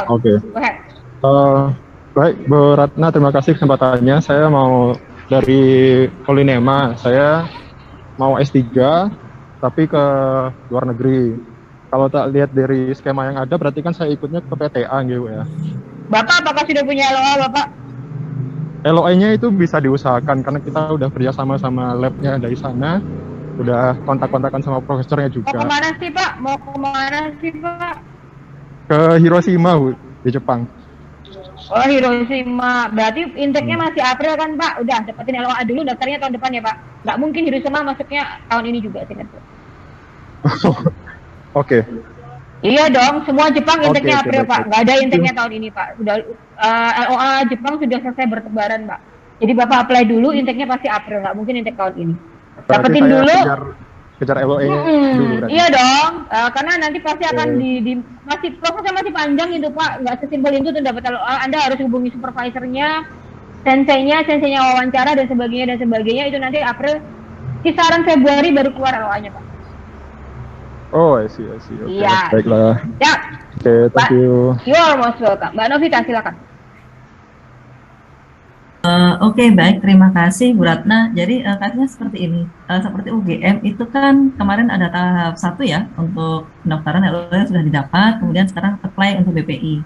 Oke. Go ahead. Baik, Bu Ratna, terima kasih kesempatannya. Saya mau dari Polinema. Saya mau S3, tapi ke luar negeri. Kalau tak lihat dari skema yang ada, berarti kan saya ikutnya ke PTA gitu ya. Bapak, apakah sudah punya LOA, Bapak? LOA-nya itu bisa diusahakan, karena kita udah kerja sama labnya dari sana. Udah kontak-kontakan sama profesornya juga. Mau kemana sih Pak? Ke Hiroshima Bu, di Jepang. Oh Hiroshima, berarti intake-nya masih April kan Pak? Udah dapetin LOA dulu, daftarnya tahun depan ya Pak? Nggak mungkin Hiroshima masuknya tahun ini juga sih. Oke. Iya dong, semua Jepang intake-nya April baik. Pak. Nggak ada intake-nya tahun ini Pak. Sudah LOA Jepang sudah selesai bertebaran Pak. Jadi Bapak apply dulu, intake-nya pasti April, nggak mungkin intake tahun ini. Dapetin dulu. Kejar LOA-nya dulu berarti. Iya dong, karena nanti pasti akan prosesnya masih panjang itu Pak, nggak sesimpel itu untuk dapat LOA. Anda harus hubungi supervisornya, senseinya wawancara dan sebagainya itu nanti April, kisaran Februari baru keluar LOA-nya Pak. Oh, I see. Oke, Iya. baiklah. Ya. Oke, thank you. You are most welcome. Mbak Novita, silakan. Oke, baik, terima kasih Bu Ratna. Jadi katanya seperti ini, seperti UGM itu kan kemarin ada tahap 1 ya untuk pendaftaran LOE sudah didapat, kemudian sekarang apply untuk BPI.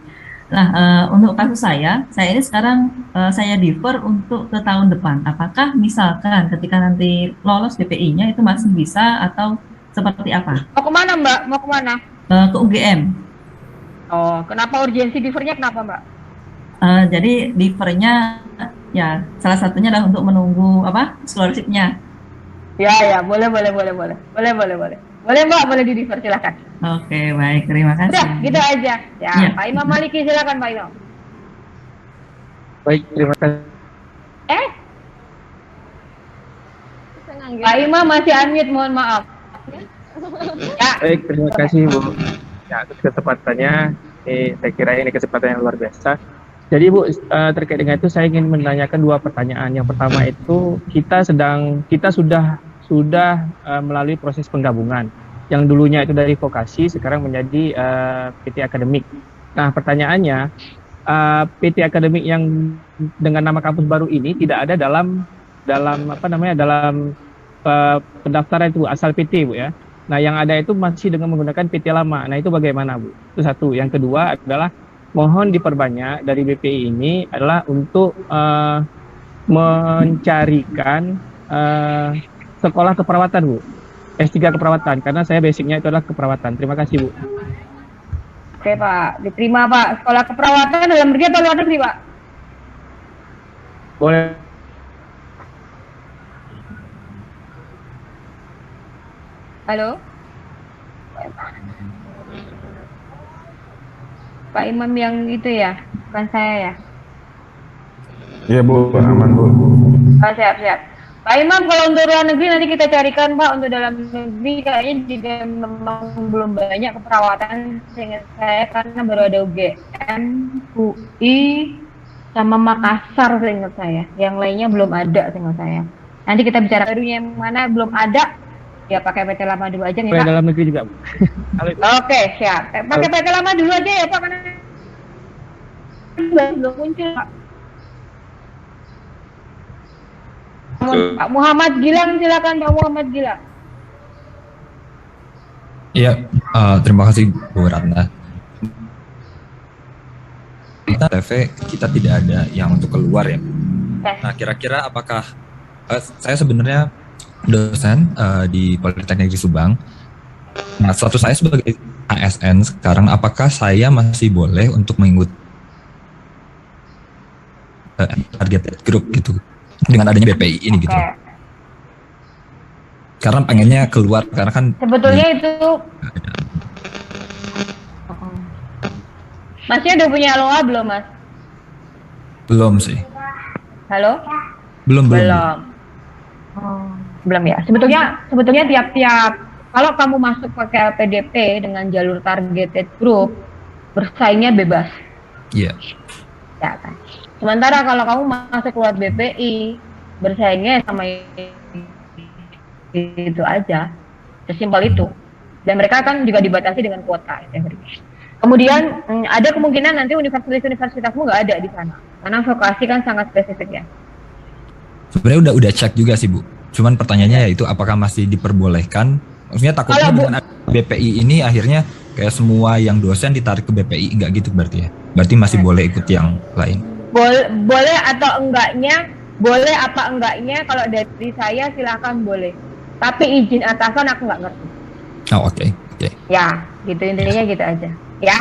Nah, untuk kasus saya ini sekarang saya defer untuk ke tahun depan. Apakah misalkan ketika nanti lolos BPI-nya itu masih bisa atau seperti apa? Mau kemana Mbak? Mau kemana? Ke UGM. Oh, kenapa urgensi defernya kenapa Mbak? Jadi defernya ya salah satunya adalah untuk menunggu apa scholarship-nya. Ya, boleh. Boleh Mbak, boleh di defer, silakan. Oke, baik, terima kasih. Udah, gitu aja. Ya, Ya. Pak Imam Maliki, silakan Pak Imam. Baik, terima kasih. Pak Imam masih unmute, mohon maaf. Ya. Baik, terima kasih Bu. Ya, atas kesempatannya. Saya kira ini kesempatan yang luar biasa. Jadi Bu, terkait dengan itu saya ingin menanyakan 2 pertanyaan. Yang pertama itu kita sudah melalui proses penggabungan. Yang dulunya itu dari vokasi, sekarang menjadi PT Akademik. Nah, pertanyaannya, PT Akademik yang dengan nama kampus baru ini tidak ada dalam pendaftaran itu asal PT Bu ya. Nah, yang ada itu masih dengan menggunakan PT lama. Nah, itu bagaimana Bu? Itu satu. Yang kedua adalah mohon diperbanyak dari BPI ini adalah untuk mencarikan sekolah keperawatan Bu, S3 keperawatan, karena saya basicnya itu adalah keperawatan. Terima kasih Bu. Oke Pak, diterima Pak. Sekolah keperawatan dalam negeri atau luar negeri Pak? Boleh. Halo? Pak Imam yang itu ya, bukan saya ya? Iya Bu, aman Bu. Oh, siap. Pak Imam, kalau untuk luar negeri nanti kita carikan Pak. Untuk dalam negeri kayaknya juga memang belum banyak keperawatan seingat saya, karena baru ada UGM, UI, sama Makassar seingat saya. Yang lainnya belum ada seingat saya. Nanti kita bicara barunya yang mana belum ada, ya pakai PT lama dulu aja nih Pak. Dalam negeri juga Bu. Oke, siap. Pakai PT lama dulu aja ya Pak, karena belum muncul Pak. Pak Muhammad Gilang, silakan Pak Muhammad Gilang. Iya, terima kasih Bu Ratna. Kita TV kita tidak ada yang untuk keluar ya. Nah, kira-kira apakah saya sebenarnya dosen di Politeknik Negeri Subang. Nah, status saya sebagai ASN sekarang, apakah saya masih boleh untuk mengikuti targeted group gitu dengan adanya BPI ini gitu? Karena pengennya keluar, karena kan sebetulnya itu Masnya udah punya LOA belum Mas? Belum sih. Halo? Belum. Belum ya. Sebetulnya tiap-tiap kalau kamu masuk pakai LPDP dengan jalur targeted group, bersaingnya bebas. Iya. Ya kan. Sementara kalau kamu masuk lewat BPI, bersaingnya sama itu aja. Sesimpel itu. Dan mereka kan juga dibatasi dengan kuota. Kemudian ada kemungkinan nanti universitasmu nggak ada di sana. Karena vokasi kan sangat spesifik ya. Sebenarnya udah cek juga sih Bu. Cuman pertanyaannya yaitu apakah masih diperbolehkan? Maksudnya takutnya dengan BPI ini akhirnya kayak semua yang dosen ditarik ke BPI, enggak gitu berarti ya? Berarti masih boleh ikut yang lain? Boleh atau enggaknya, boleh apa enggaknya kalau dari saya silahkan boleh. Tapi izin atasan aku nggak ngerti. Oh oke. Ya, gitu intinya gitu aja. Ya.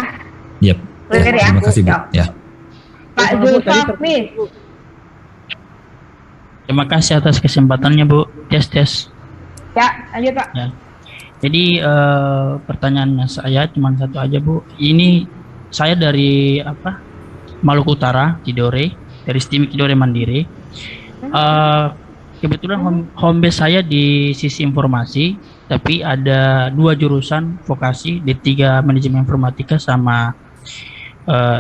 Yep. Clear ya. Terima kasih Bu. Ya. Pak Zulfahmi. Terima kasih atas kesempatannya Bu. Tes. Ya, lanjut Pak. Ya. Jadi pertanyaannya saya cuma satu aja Bu. Ini saya dari Maluku Utara, Tidore, dari STIMI Tidore Mandiri. Kebetulan home base saya di sisi informasi, tapi ada 2 jurusan vokasi, D3 Manajemen Informatika sama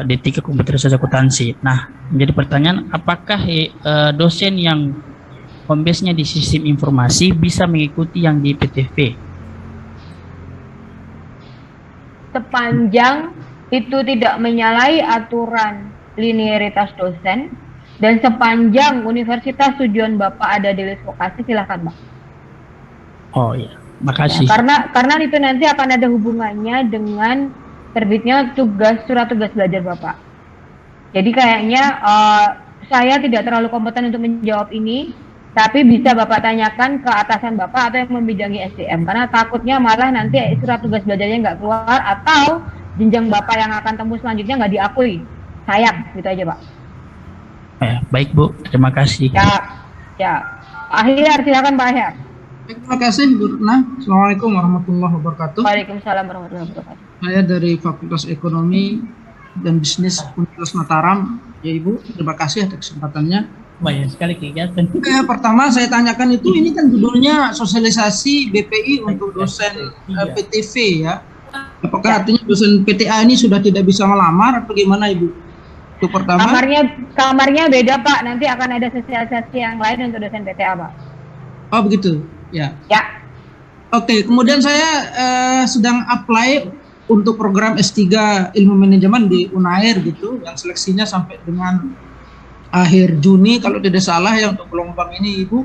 D3 Komputer Sains Akuntansi. Nah, menjadi pertanyaan, apakah dosen yang home base-nya di sistem informasi bisa mengikuti yang di PTV? sepanjang itu tidak menyalahi aturan linearitas dosen dan sepanjang universitas tujuan Bapak ada di list vokasi, silakan Pak. Oh iya, makasih. Ya, karena itu nanti akan ada hubungannya dengan terbitnya surat tugas belajar Bapak. Jadi kayaknya saya tidak terlalu kompeten untuk menjawab ini, tapi bisa Bapak tanyakan ke atasan Bapak atau yang membidangi SDM, karena takutnya malah nanti surat tugas belajarnya nggak keluar atau jenjang Bapak yang akan tembus selanjutnya nggak diakui. Sayang, gitu aja Pak. Baik Bu, terima kasih. Ya. Akhir, silakan Pak Ahyar. Terima kasih Bu Ratna. Assalamualaikum warahmatullahi wabarakatuh. Waalaikumsalam warahmatullahi wabarakatuh. Saya dari Fakultas Ekonomi dan Bisnis Universitas Mataram. Ya Ibu, terima kasih atas kesempatannya. Banyak sekali kegiatan. Pertama saya tanyakan itu, ini kan judulnya sosialisasi BPI untuk dosen PTV ya. Apakah artinya dosen PTA ini sudah tidak bisa melamar atau gimana Ibu? Itu pertama. Kamarnya beda Pak, nanti akan ada sosialisasi yang lain untuk dosen PTA Pak. Oh begitu, ya. Ya. Oke, kemudian saya sedang apply untuk program S3 Ilmu Manajemen di Unair gitu, yang seleksinya sampai dengan akhir Juni kalau tidak salah ya untuk gelombang ini Ibu.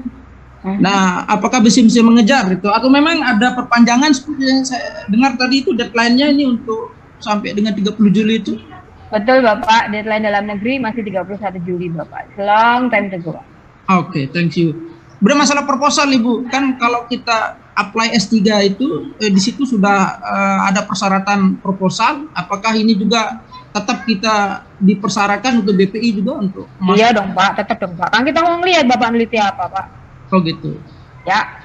Nah, apakah bisa mengejar itu atau memang ada perpanjangan seperti yang saya dengar tadi itu deadline-nya ini untuk sampai dengan 30 Juli itu? Betul Bapak, deadline dalam negeri masih 31 Juli Bapak. Long time to go. Oke, thank you. Bermasalah proposal Ibu, kan kalau kita apply S3 itu di situ sudah ada persyaratan proposal. Apakah ini juga tetap kita dipersyaratkan untuk BPI juga untuk masuk? Iya dong Pak, tetap dong Pak. Kan kita mau ngelihat Bapak meneliti apa Pak. Oh gitu. Ya.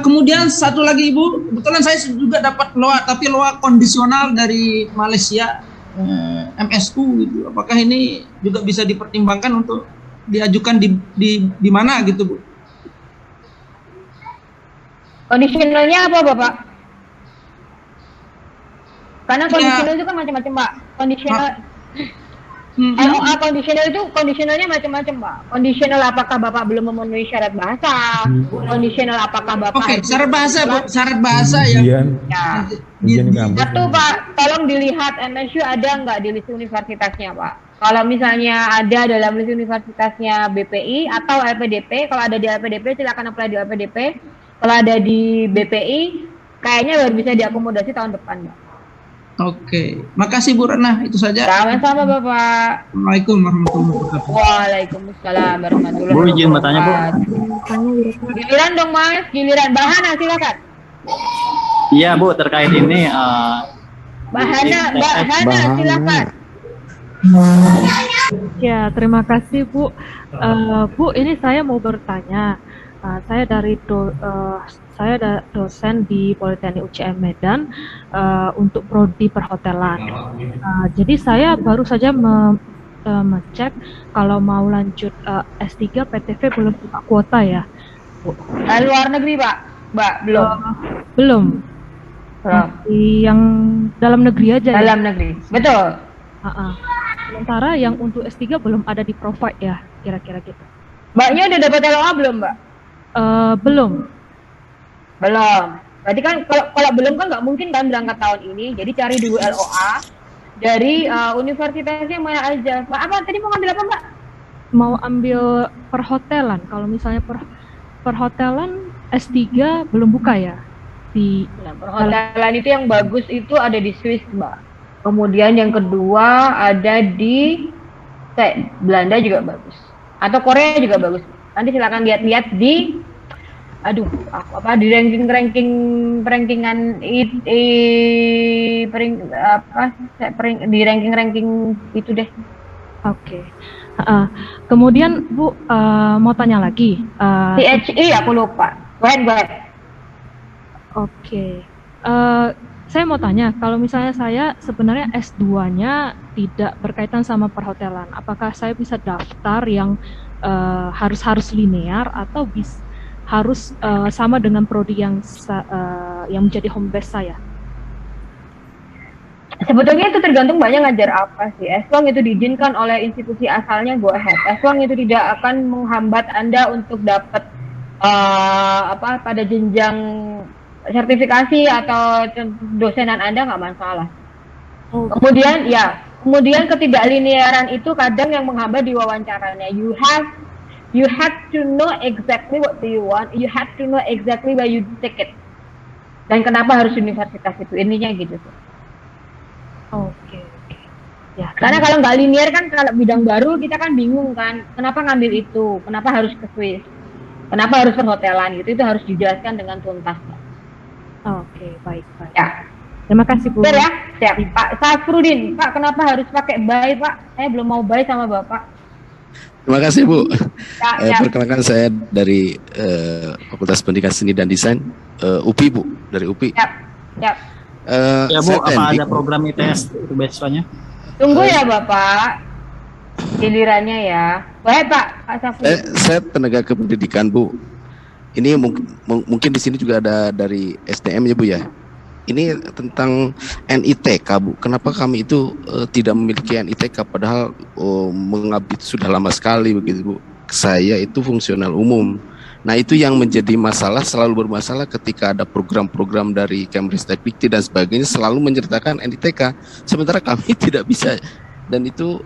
Kemudian satu lagi Ibu, kebetulan saya juga dapat LOA, tapi LOA kondisional dari Malaysia, MSU gitu. Apakah ini juga bisa dipertimbangkan untuk diajukan di mana gitu Bu? Kondisionalnya apa Bapak? Karena kondisional itu kan macam-macam Pak. Kondisional LOA kondisionalnya macam-macam Pak. Kondisional apakah Bapak belum memenuhi syarat bahasa? Kondisional apakah Bapak syarat bahasa Bu, syarat bahasa ya. Satu Pak, tolong dilihat MSU ada nggak di list universitasnya Pak. Kalau misalnya ada dalam list universitasnya BPI atau LPDP, kalau ada di LPDP silakan apply di LPDP. Kalau ada di BPI, kayaknya baru bisa diakomodasi tahun depan, Pak. Oke, makasih Bu Ratna, itu saja. Sama-sama Bapak. Assalamualaikum warahmatullahi wabarakatuh. Waalaikumsalam warahmatullahi wabarakatuh. Bu, izin bertanya Bu. Giliran dong Mas, giliran. Bahana silakan. Iya Bu, terkait ini. Bahana silakan. Ya, terima kasih Bu. Bu, ini saya mau bertanya. Saya dosen di Politeknik UCM Medan untuk prodi perhotelan. Jadi saya baru saja mengecek kalau mau lanjut S3 PTV belum buka kuota ya, Bu. Luar negeri Pak? Belum. Belum. Yang dalam negeri aja. Dalam negeri, betul. Sementara yang untuk S3 belum ada di provide ya, kira-kira gitu. Mbaknya udah dapat LOA belum Mbak? Belum. Berarti kan kalau belum kan nggak mungkin kan berangkat tahun ini. Jadi cari dulu LOA dari universitasnya mana aja. Mbak apa tadi mau ngambil apa Mbak? Mau ambil perhotelan. Kalau misalnya perhotelan S3 belum buka ya. Perhotelan itu yang bagus itu ada di Swiss Mbak. Kemudian yang kedua ada di Belanda juga bagus. Atau Korea juga bagus. Nanti silakan lihat-lihat di di ranking itu deh. Oke. Kemudian Bu mau tanya lagi. THI aku lupa. Go ahead. Oke. Saya mau tanya, kalau misalnya saya sebenarnya S2-nya tidak berkaitan sama perhotelan, apakah saya bisa daftar yang harus linear atau harus sama dengan prodi yang menjadi home base saya? Sebetulnya itu tergantung banyak ngajar apa sih. As long itu diizinkan oleh institusi asalnya, go ahead. As long itu tidak akan menghambat Anda untuk dapat pada jenjang sertifikasi atau dosenan Anda nggak masalah. Kemudian ketidakliniaran itu kadang yang menghambat di wawancaranya. You have to know exactly what do you want. You have to know exactly why you take it. Dan kenapa harus universitas itu? Intinya gitu tuh. Oke. Ya, karena kalau nggak linear kan, kalau bidang baru kita kan bingung kan, kenapa ngambil itu, kenapa harus ke Swiss, kenapa harus perhotelan gitu, itu harus dijelaskan dengan tuntas. Oke, baik. Ya. Terima kasih Bu. Ya, siap. Pak Safrudin, Pak kenapa harus pakai bay Pak? Saya belum mau bay sama Bapak. Terima kasih Bu. Ya. Perkenalkan saya dari Fakultas Pendidikan Seni dan Desain UPI Bu, dari UPI. Ya Bu, apa ada program ITS untuk beasiswanya? Tunggu ya Bapak, gilirannya ya. Baik Pak Safrudin. Saya tenaga kependidikan Bu. Ini mungkin di sini juga ada dari SDM ya Bu ya. Ini tentang NITK Bu. Kenapa kami itu tidak memiliki NITK padahal mengabdi sudah lama sekali begitu Bu. Saya itu fungsional umum. Nah itu yang menjadi masalah, selalu bermasalah ketika ada program-program dari Kemristek-Dikti dan sebagainya selalu menyertakan NITK. Sementara kami tidak bisa, dan itu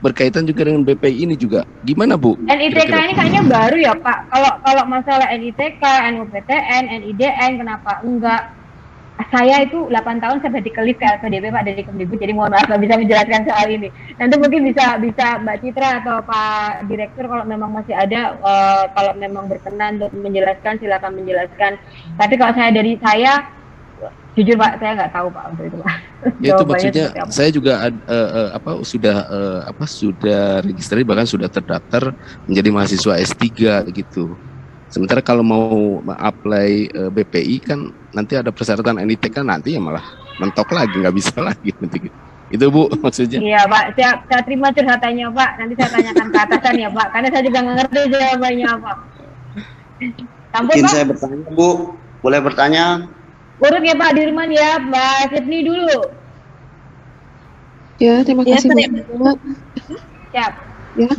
berkaitan juga dengan BPI ini juga. Gimana Bu? NITK ini kayaknya baru ya Pak. Kalau masalah NITK, NUPTN, NIDN kenapa enggak? Saya itu 8 tahun sabbatical leave ke LPDP Pak dari Kemdikbud, jadi mohon maaf nggak bisa menjelaskan soal ini. Nanti mungkin bisa Mbak Citra atau Pak Direktur kalau memang masih ada, kalau memang berkenan untuk menjelaskan silakan menjelaskan. Tapi kalau saya jujur Pak, saya nggak tahu Pak untuk itu Pak. Ya itu maksudnya saya juga sudah registrasi, bahkan sudah terdaftar menjadi mahasiswa S3 gitu. Sementara kalau mau apply BPI kan nanti ada persyaratan NITK, nanti ya malah mentok lagi, nggak bisa lagi nanti gitu. Itu Bu maksudnya. Iya Pak, saya terima curhatannya Pak. Nanti saya tanyakan ke atasan ya Pak, karena saya juga nggak ngerti jawabannya apa. Mungkin Pak, saya bertanya Bu, boleh bertanya? Urut ya Pak Dirman ya, Mbak Sydney dulu. Ya, terima kasih Bu. Siap. Ya,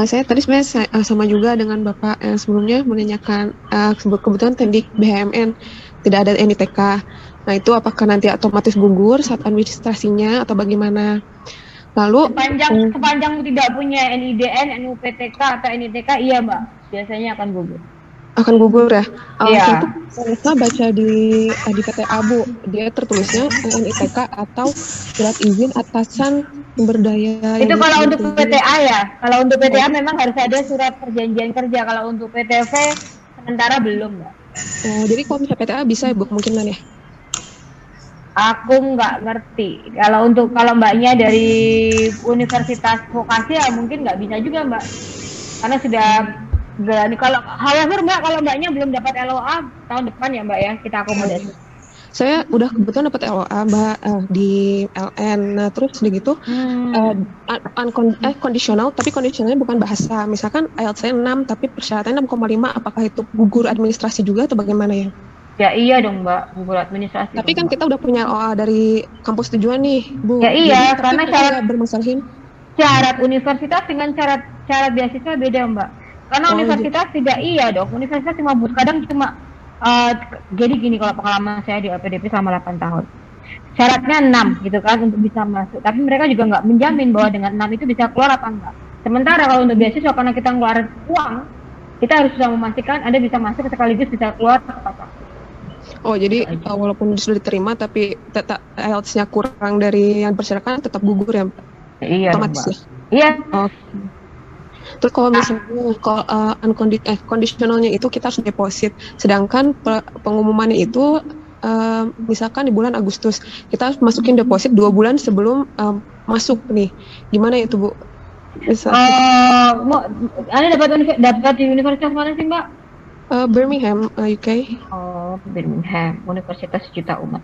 saya tadi sebenarnya sama juga dengan Bapak yang sebelumnya menanyakan kebetulan teknik BHMN tidak ada NITK. Nah itu apakah nanti otomatis gugur saat administrasinya atau bagaimana? Lalu sepanjang tidak punya NIDN, NUPTK atau NITK, iya Mbak, biasanya akan gugur. Akan gugur ya? Iya. Saya baca di PTA Bu, dia tertulisnya NITK atau surat izin atasan sumber daya. Itu kalau untuk PTA ya. Kalau untuk PTA memang harus ada surat perjanjian kerja. Kalau untuk PTV sementara belum Mbak. Jadi kalau misalnya PTA bisa ya Bu kemungkinan ya? Aku nggak ngerti. Kalau Mbaknya dari Universitas Vokasi ya mungkin nggak bisa juga Mbak. Karena sudah however Mbak, kalau Mbaknya belum dapat LOA tahun depan ya Mbak ya, kita akomodasi. Saya udah kebetulan dapat LOA Mbak di LN. Nah terus udah gitu kondisional, tapi kondisionalnya bukan bahasa. Misalkan IELTS saya 6 tapi persyaratannya 6,5, apakah itu gugur administrasi juga atau bagaimana ya? Ya iya dong Mbak, gugur administrasi. Tapi kan kita udah punya LOA dari kampus tujuan nih Bu. Ya iya, jadi, karena syarat bermasalahin. Syarat universitas dengan syarat beasiswa beda Mbak. Karena universitas tidak iya dong, universitas cuma kadang cuma jadi gini, kalau pengalaman saya di LPDP selama 8 tahun, syaratnya 6 gitu kan untuk bisa masuk, tapi mereka juga nggak menjamin bahwa dengan 6 itu bisa keluar apa enggak. Sementara kalau untuk beasiswa, karena kita ngeluarin uang, kita harus bisa memastikan Anda bisa masuk sekaligus bisa keluar tepat waktu. Oh jadi walaupun sudah diterima tapi tetap IELTS-nya kurang dari yang bersyaratkan tetap gugur ya Mbak? Iya otomatis ya? Iya. Terus kalau misalnya kondisionalnya itu kita harus deposit, sedangkan pengumumannya itu misalkan di bulan Agustus, kita harus masukin deposit 2 bulan sebelum masuk nih. Gimana itu Bu? Anda dapat di universitas mana sih Mbak? Birmingham, UK. Oh, Birmingham, Universitas Sejuta Umat.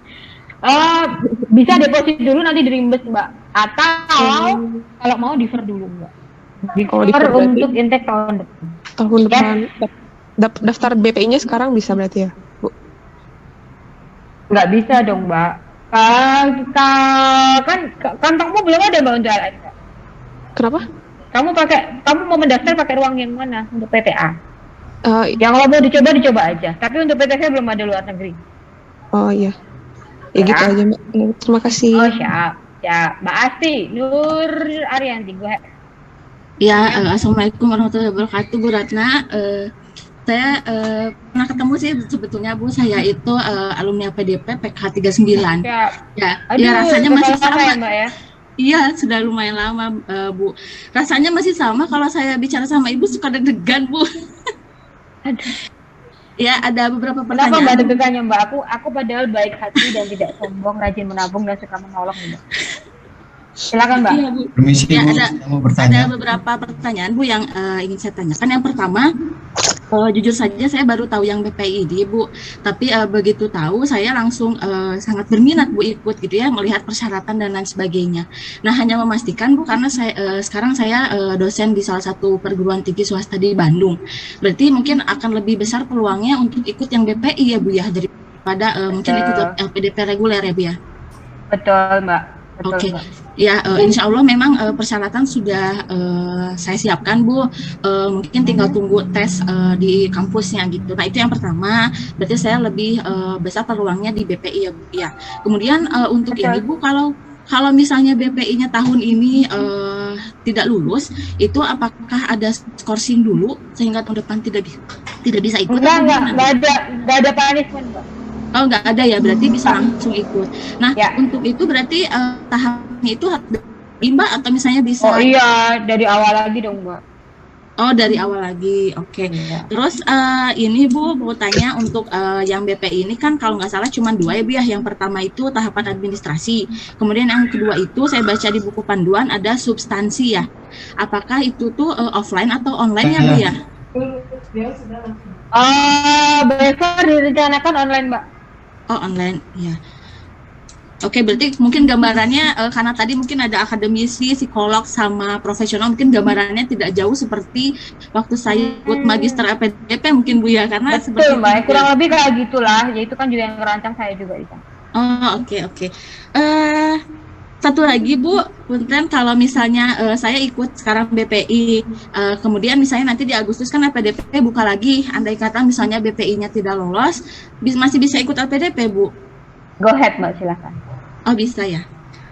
Bisa deposit dulu nanti di-reimburse Mbak, atau kalau mau defer dulu Mbak. Defer untuk intake tahun depan. Tahun depan. Daftar BPI-nya sekarang bisa berarti ya, Bu? Nggak bisa dong Mbak. Kan kantongmu belum ada Mbak untuk LN. Kenapa? Kamu mau mendaftar pakai ruang yang mana untuk PTA? Yang kalau mau dicoba aja. Tapi untuk PTV belum ada luar negeri. Oh iya. Ya gitu aja Mbak. Terima kasih. Oh siap. Mbak Asti, Nur Arianti, gue. Ya, Assalamualaikum warahmatullahi wabarakatuh, Bu Ratna. Saya pernah ketemu sih sebetulnya Bu, saya itu alumni PDP PKH 39. Ya, rasanya masih sama ya, Mbak ya. Iya, sudah lumayan lama Bu. Rasanya masih sama kalau saya bicara sama Ibu suka deg-degan Bu. Ya, ada beberapa pertanyaan. Kenapa Mbak deg-degannya Mbak? Aku padahal baik hati dan tidak sombong, rajin menabung dan suka menolong Mbak. Silakan Mbak. Iya, Bu. Permisi Ya, Bu, ada, saya mau bertanya. ada beberapa pertanyaan Bu yang ingin saya tanyakan. Yang pertama, jujur saja saya baru tahu yang BPID Bu, tapi begitu tahu saya langsung sangat berminat Bu ikut gitu ya, melihat persyaratan dan lain sebagainya. Nah, hanya memastikan Bu, karena saya sekarang saya dosen di salah satu perguruan tinggi swasta di Bandung, berarti mungkin akan lebih besar peluangnya untuk ikut yang BPI ya Bu ya, daripada mungkin ikut LPDP reguler ya Bu ya. Betul Mbak. Oke, ya insya Allah memang persyaratan sudah saya siapkan Bu, mungkin tinggal tunggu tes di kampusnya gitu. Nah itu yang pertama, berarti saya lebih besar peluangnya di BPI ya Bu ya. Kemudian untuk ini Bu, kalau misalnya BPI-nya tahun ini tidak lulus, itu apakah ada skorsing dulu sehingga tahun depan tidak bisa ikut? Enggak ada punishment Mbak. Oh nggak ada ya, berarti bisa langsung ikut. Nah untuk itu berarti tahapnya itu Mbak atau misalnya bisa? Oh iya, dari awal lagi dong Mbak. Oh dari awal lagi, oke. Terus ini Bu mau tanya untuk yang BPI ini kan kalau nggak salah cuma 2 ya Bu ya. Yang pertama itu tahapan administrasi, kemudian yang kedua itu saya baca di buku panduan ada substansi ya. Apakah itu tuh offline atau online ya Bu ya? Besok direncanakan online Mbak. Oh online, ya. Oke, berarti mungkin gambarannya karena tadi mungkin ada akademisi, psikolog, sama profesional, mungkin gambarannya tidak jauh seperti waktu saya ikut magister LPDP mungkin Bu ya, karena betul seperti Mbak, kurang lebih kayak gitulah, ya itu kan juga yang ngerancang saya juga itu. Oh oke. Satu lagi Bu, punten kalau misalnya saya ikut sekarang BPI, kemudian misalnya nanti di Agustus kan LPDP buka lagi, andai kata misalnya BPI-nya tidak lolos, masih bisa ikut LPDP Bu? Go ahead Mbak, silakan. Oh bisa ya?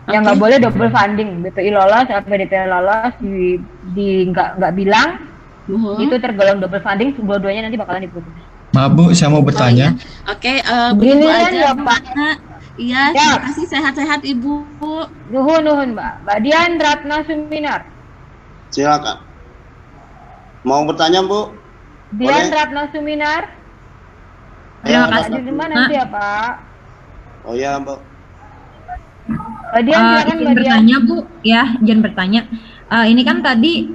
Yang nggak boleh double funding, BPI lolos, LPDP lolos, di nggak bilang, itu tergolong double funding, dua-duanya nanti bakalan diputus. Maaf Bu, saya mau bertanya. Oke, Gini begitu kan aja ya Bu Pak. Ratna. Iya, terima kasih, sehat-sehat Ibu. Nuhun Mbak. Dian Ratna Suminar. Silakan. Mau bertanya Bu? Dian Ratna Suminar. Ya, di mana nanti ya Pak? Oh ya Mbak. Dian silakan izin Mbak Dian. bertanya Bu, ya izin bertanya. Ini kan tadi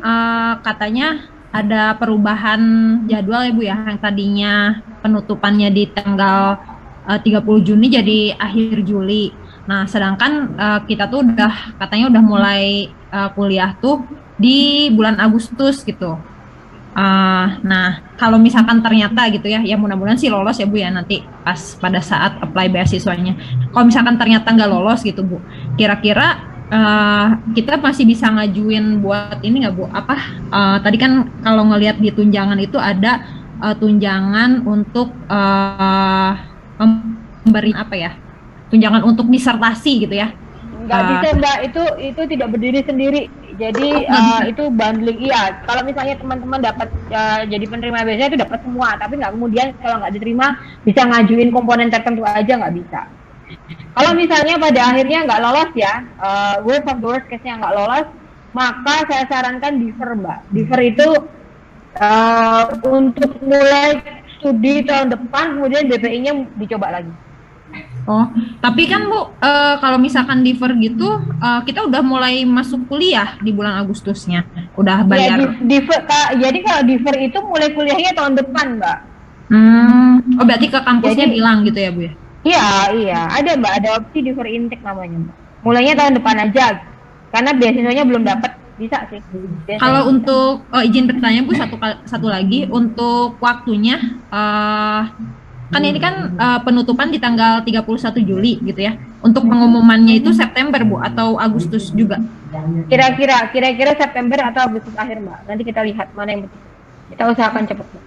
katanya ada perubahan jadwal ya Bu ya, yang tadinya penutupannya di tanggal 30 Juni jadi akhir Juli. Nah, sedangkan kita tuh katanya udah mulai kuliah tuh di bulan Agustus gitu. Nah, kalau misalkan ternyata gitu ya mudah-mudahan sih lolos ya Bu ya nanti pas pada saat apply beasiswanya. Kalau misalkan ternyata nggak lolos gitu Bu, kira-kira kita masih bisa ngajuin buat ini nggak Bu? Tadi kan kalau ngelihat di tunjangan itu ada tunjangan untuk memberi tunjangan untuk disertasi gitu ya. Nggak bisa Mbak, itu tidak berdiri sendiri. Jadi itu bundling, iya. Kalau misalnya teman-teman dapat jadi penerima beasiswa itu dapat semua, tapi nggak kemudian kalau nggak diterima bisa ngajuin komponen tertentu aja, nggak bisa. Kalau misalnya pada akhirnya nggak lolos ya, worst of the worst case-nya nggak lolos, maka saya sarankan defer Mbak. Defer itu untuk mulai studi tahun depan, kemudian BPI-nya dicoba lagi. Oh, tapi kan Bu, kalau misalkan defer gitu, kita udah mulai masuk kuliah di bulan Agustusnya, udah bayar. Ya, jadi kalau defer itu mulai kuliahnya tahun depan, Mbak. Oh, berarti ke kampusnya bilang gitu ya Bu ya? Iya, ada Mbak, ada opsi defer intake namanya Mbak. Mulainya tahun depan aja, karena beasiswanya belum dapat, bisa sih. Kalau untuk izin bertanya Bu, satu lagi untuk waktunya. Kan ini kan penutupan di tanggal 31 Juli gitu ya. Untuk pengumumannya itu September Bu atau Agustus juga? Kira-kira September atau Agustus akhir Mbak. Nanti kita lihat mana yang betul. Kita usahakan cepat Mbak.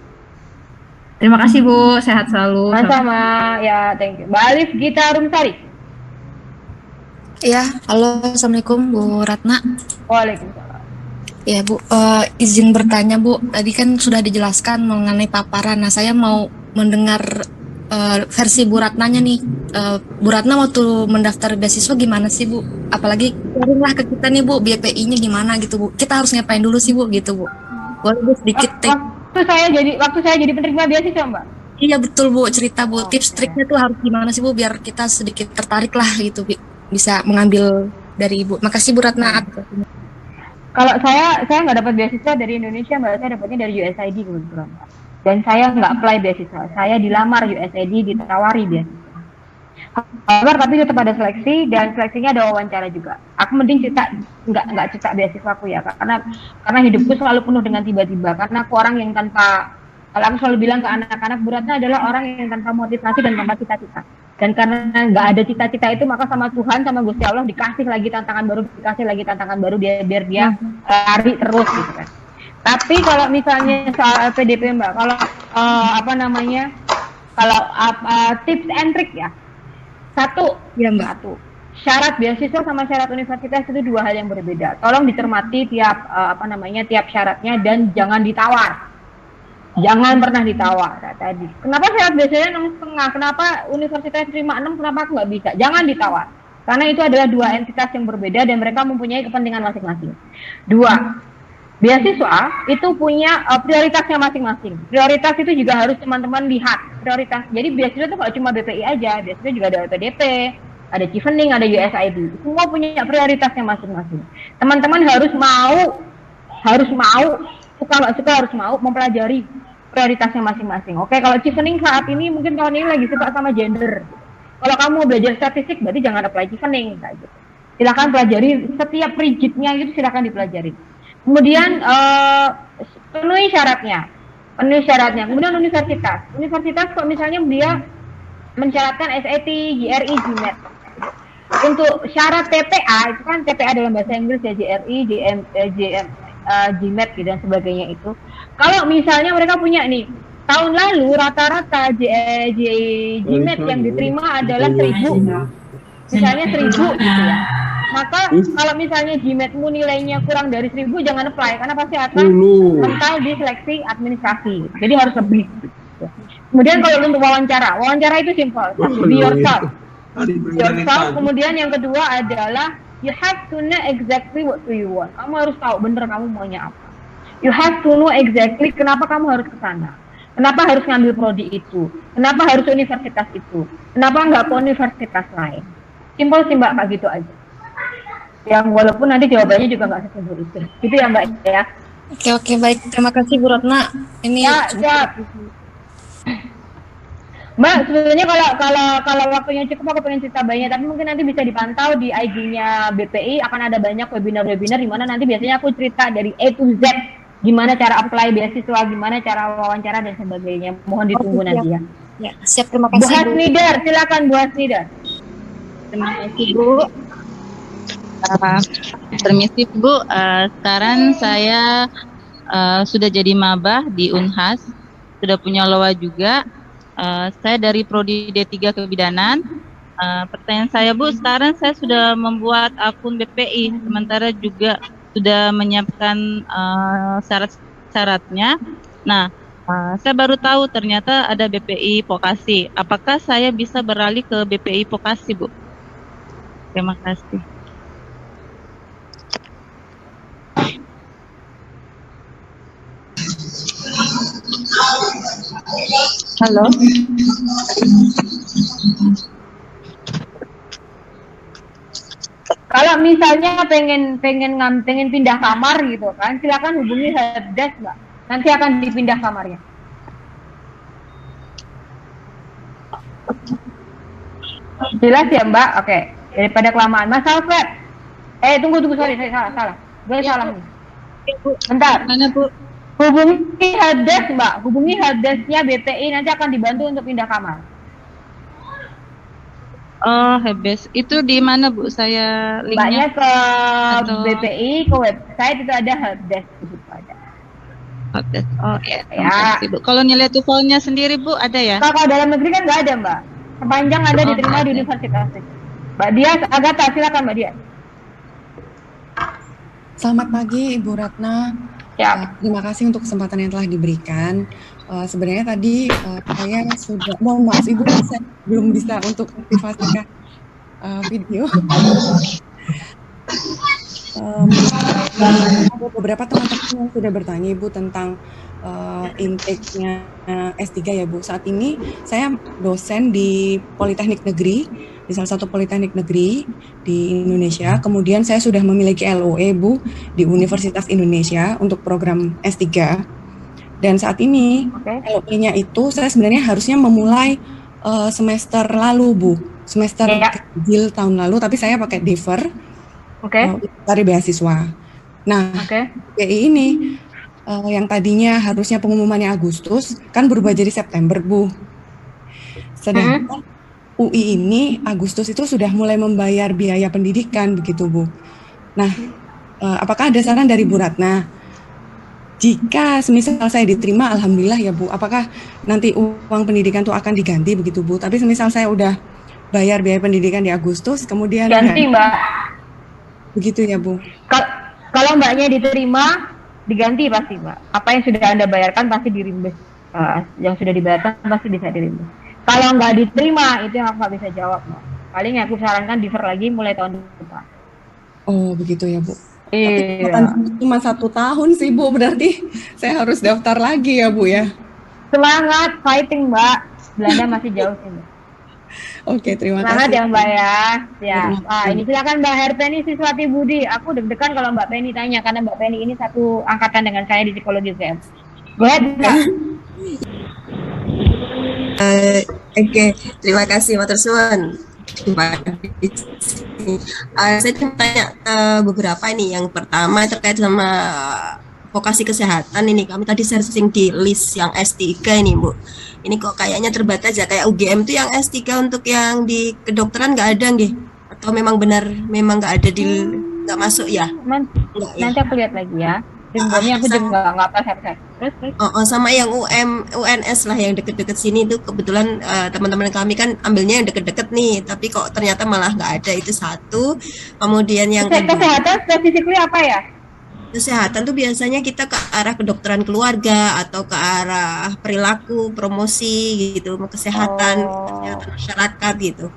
Terima kasih Bu, sehat selalu. Sama-sama, ya thank you. Mbak Alif Gita Rumsari. Ya, halo, Assalamualaikum Bu Ratna. Waalaikumsalam. Ya Bu, izin bertanya Bu, tadi kan sudah dijelaskan mengenai paparan. Nah, saya mau mendengar versi Bu Ratnanya nih. Bu Ratna waktu mendaftar beasiswa gimana sih Bu? Apalagi kirimlah ke kita nih Bu, BPI-nya gimana gitu Bu. Kita harus ngapain dulu sih Bu gitu Bu? Boleh Bu sedikit Waktu saya jadi penerima beasiswa Mbak? Iya betul Bu, cerita Bu, tips triknya tuh harus gimana sih Bu biar kita sedikit tertarik lah gitu bisa mengambil dari Ibu. Makasih Bu Ratna. Kalau saya nggak dapat beasiswa dari Indonesia Mbak, saya dapatnya dari USAID kebetulan. Dan saya nggak apply beasiswa, saya dilamar USAID, ditawari beasiswa. Tapi tetap ada seleksi dan seleksinya ada wawancara juga. Aku mending nggak cerita beasiswaku ya, karena hidupku selalu penuh dengan tiba-tiba. Karena aku orang yang kalau aku selalu bilang ke anak-anak, Bu Ratna adalah orang yang tanpa motivasi dan tanpa cita-cita. Dan karena nggak ada cita-cita itu, maka sama Tuhan, sama Gusti Allah dikasih lagi tantangan baru, biar dia lari terus gitu kan. Tapi kalau misalnya soal PDP Mbak, kalau tips and trick ya, satu, syarat beasiswa sama syarat universitas itu dua hal yang berbeda. Tolong dicermati tiap syaratnya dan jangan ditawar. Jangan pernah ditawar tadi. Kenapa syarat beasiswanya 6,5? Kenapa universitas terima 6? Kenapa aku nggak bisa? Jangan ditawar. Karena itu adalah dua entitas yang berbeda dan mereka mempunyai kepentingan masing-masing. Dua, beasiswa itu punya prioritasnya masing-masing. Prioritas itu juga harus teman-teman lihat prioritas. Jadi beasiswa itu kalau cuma BPI aja, beasiswa juga ada LPDP, ada Chevening, ada USAID. Semua punya prioritasnya masing-masing. Teman-teman harus mau, suka nggak suka harus mau mempelajari prioritasnya masing-masing. Oke, kalau Chevening saat ini mungkin tahun ini lagi suka sama gender. Kalau kamu mau belajar statistik berarti jangan apply Chevening kayak gitu. Silakan pelajari setiap rigidnya itu, silakan dipelajari. Kemudian penuhi syaratnya. Kemudian universitas kok misalnya dia mensyaratkan SAT, GRE, GMAT. Untuk syarat TPA itu kan TPA dalam bahasa Inggris ya, GRE, GMAT gitu dan sebagainya itu. Kalau misalnya mereka punya nih, tahun lalu rata-rata GMAT yang diterima adalah 1.000. Misalnya 1.000 gitu ya. Maka kalau misalnya GMAT-mu nilainya kurang dari 1.000 jangan apply karena pasti akan mental di seleksi administrasi. Jadi harus lebih. Kemudian kalau untuk wawancara itu simple. Be yourself. Kemudian yang kedua adalah you have to know exactly what you want. Kamu harus tahu bener kamu maunya apa. You have to know exactly kenapa kamu harus ke sana. Kenapa harus ngambil prodi itu? Kenapa harus universitas itu? Kenapa nggak ke universitas lain? Simpel sih Mbak, kayak gitu aja. Yang walaupun nanti jawabannya juga nggak sesimpel itu. Gitu ya Mbak ya. Oke, baik. Terima kasih Bu Ratna. Ini siap. Mbak, sebenarnya kalau waktunya cukup aku pengen cerita banyak, tapi mungkin nanti bisa dipantau di IG-nya BPI, akan ada banyak webinar-webinar di mana nanti biasanya aku cerita dari A to Z, gimana cara apply beasiswa, gimana cara wawancara dan sebagainya. Mohon ditunggu nanti ya. Ya, siap, terima kasih. Bu Hasnidar, silakan Bu Hasnidar. Terima kasih Bu. Permisi Bu, sekarang saya sudah jadi maba di Unhas, sudah punya LOA juga. Saya dari Prodi D3 Kebidanan. Pertanyaan saya Bu, sekarang saya sudah membuat akun BPI, sementara juga sudah menyiapkan syarat-syaratnya. Nah, saya baru tahu ternyata ada BPI Vokasi. Apakah saya bisa beralih ke BPI Vokasi Bu? Terima kasih. Halo. Kalau misalnya pengen pindah kamar gitu kan, silakan hubungi helpdesk Mbak. Nanti akan dipindah kamarnya. Jelas ya Mbak? Oke. Daripada kelamaan. Mas Alfred. Tunggu sorry, saya salah. Gue salah nih. Bentar. Mana Bu? Hubungi helpdesk Mbak, hubungi helpdesk-nya BPI, nanti akan dibantu untuk pindah kamar. Oh, helpdesk. Itu di mana Bu? Saya linknya ke BPI, ke website itu ada helpdesk di situ ada. Oke. Oh, Ya. Bu. Kalau nilai TOEFL-nya sendiri Bu ada ya? Kalau dalam negeri kan nggak ada Mbak. Sepanjang Anda diterima di universitas. Mbak Dias, Agatha, silakan Mbak Dias. Selamat pagi Ibu Ratna. Terima kasih untuk kesempatan yang telah diberikan. Sebenarnya tadi saya sudah, mohon maaf Ibu, saya belum bisa untuk aktifasikan video. Ada beberapa teman-teman yang sudah bertanya Ibu tentang intake-nya S3 ya Bu. Saat ini saya dosen di Politeknik Negeri, di salah satu Politeknik Negeri di Indonesia. Kemudian saya sudah memiliki LOE Bu di Universitas Indonesia untuk program S3. Dan saat ini LOE-nya itu saya sebenarnya harusnya memulai semester lalu Bu, semester kecil tahun lalu, tapi saya pakai defer dari beasiswa. Nah, PI ini yang tadinya harusnya pengumumannya Agustus kan berubah jadi September Bu. Sedangkan UI ini Agustus itu sudah mulai membayar biaya pendidikan begitu Bu. Nah, apakah ada saran dari Bu Ratna? Jika semisal saya diterima, alhamdulillah ya Bu, apakah nanti uang pendidikan itu akan diganti begitu Bu? Tapi semisal saya udah bayar biaya pendidikan di Agustus, kemudian ganti Mbak. Begitu ya Bu. Kalau Mbaknya diterima, diganti pasti Mbak. Apa yang sudah Anda bayarkan pasti dirimbas. Yang sudah dibayarkan pasti bisa dirimbas. Kalau nggak diterima, itu yang aku nggak bisa jawab, Mbak. Paling aku sarankan defer lagi mulai tahun depan. Oh, begitu ya, Bu. Iya. Tapi cuma 1 tahun sih, Bu. Berarti saya harus daftar lagi ya, Bu ya. Semangat, fighting, Mbak. Belanda masih jauh sih, Mbak. Oke, terima Semangat kasih. ya, Mbak ya. Ya. Ini silakan Mbak Herpeni Siswati Budi. Aku deg-degan kalau Mbak Penny tanya, karena Mbak Penny ini satu angkatan dengan saya di psikologi UGM. Go ahead, Mbak. Oke, terima kasih Matur Suwun. Saya tanya beberapa nih. Yang pertama terkait sama vokasi kesehatan ini. Kami tadi searching di list yang S3 ini Bu. Ini kok kayaknya terbatas ya, kayak UGM tuh yang S3 untuk yang di kedokteran nggak ada nggih? Atau memang benar memang nggak ada di nggak masuk ya? Nanti aku lihat lagi ya. Simbolnya aku juga nggak pas. Terus. Sama yang UNS lah yang deket-deket sini tuh kebetulan teman-teman kami kan ambilnya yang deket-deket nih, tapi kok ternyata malah nggak ada, itu satu. Kemudian yang kesehatan spesifikly apa ya? Kesehatan tuh biasanya kita ke arah kedokteran keluarga atau ke arah perilaku, promosi gitu, kesehatan masyarakat gitu.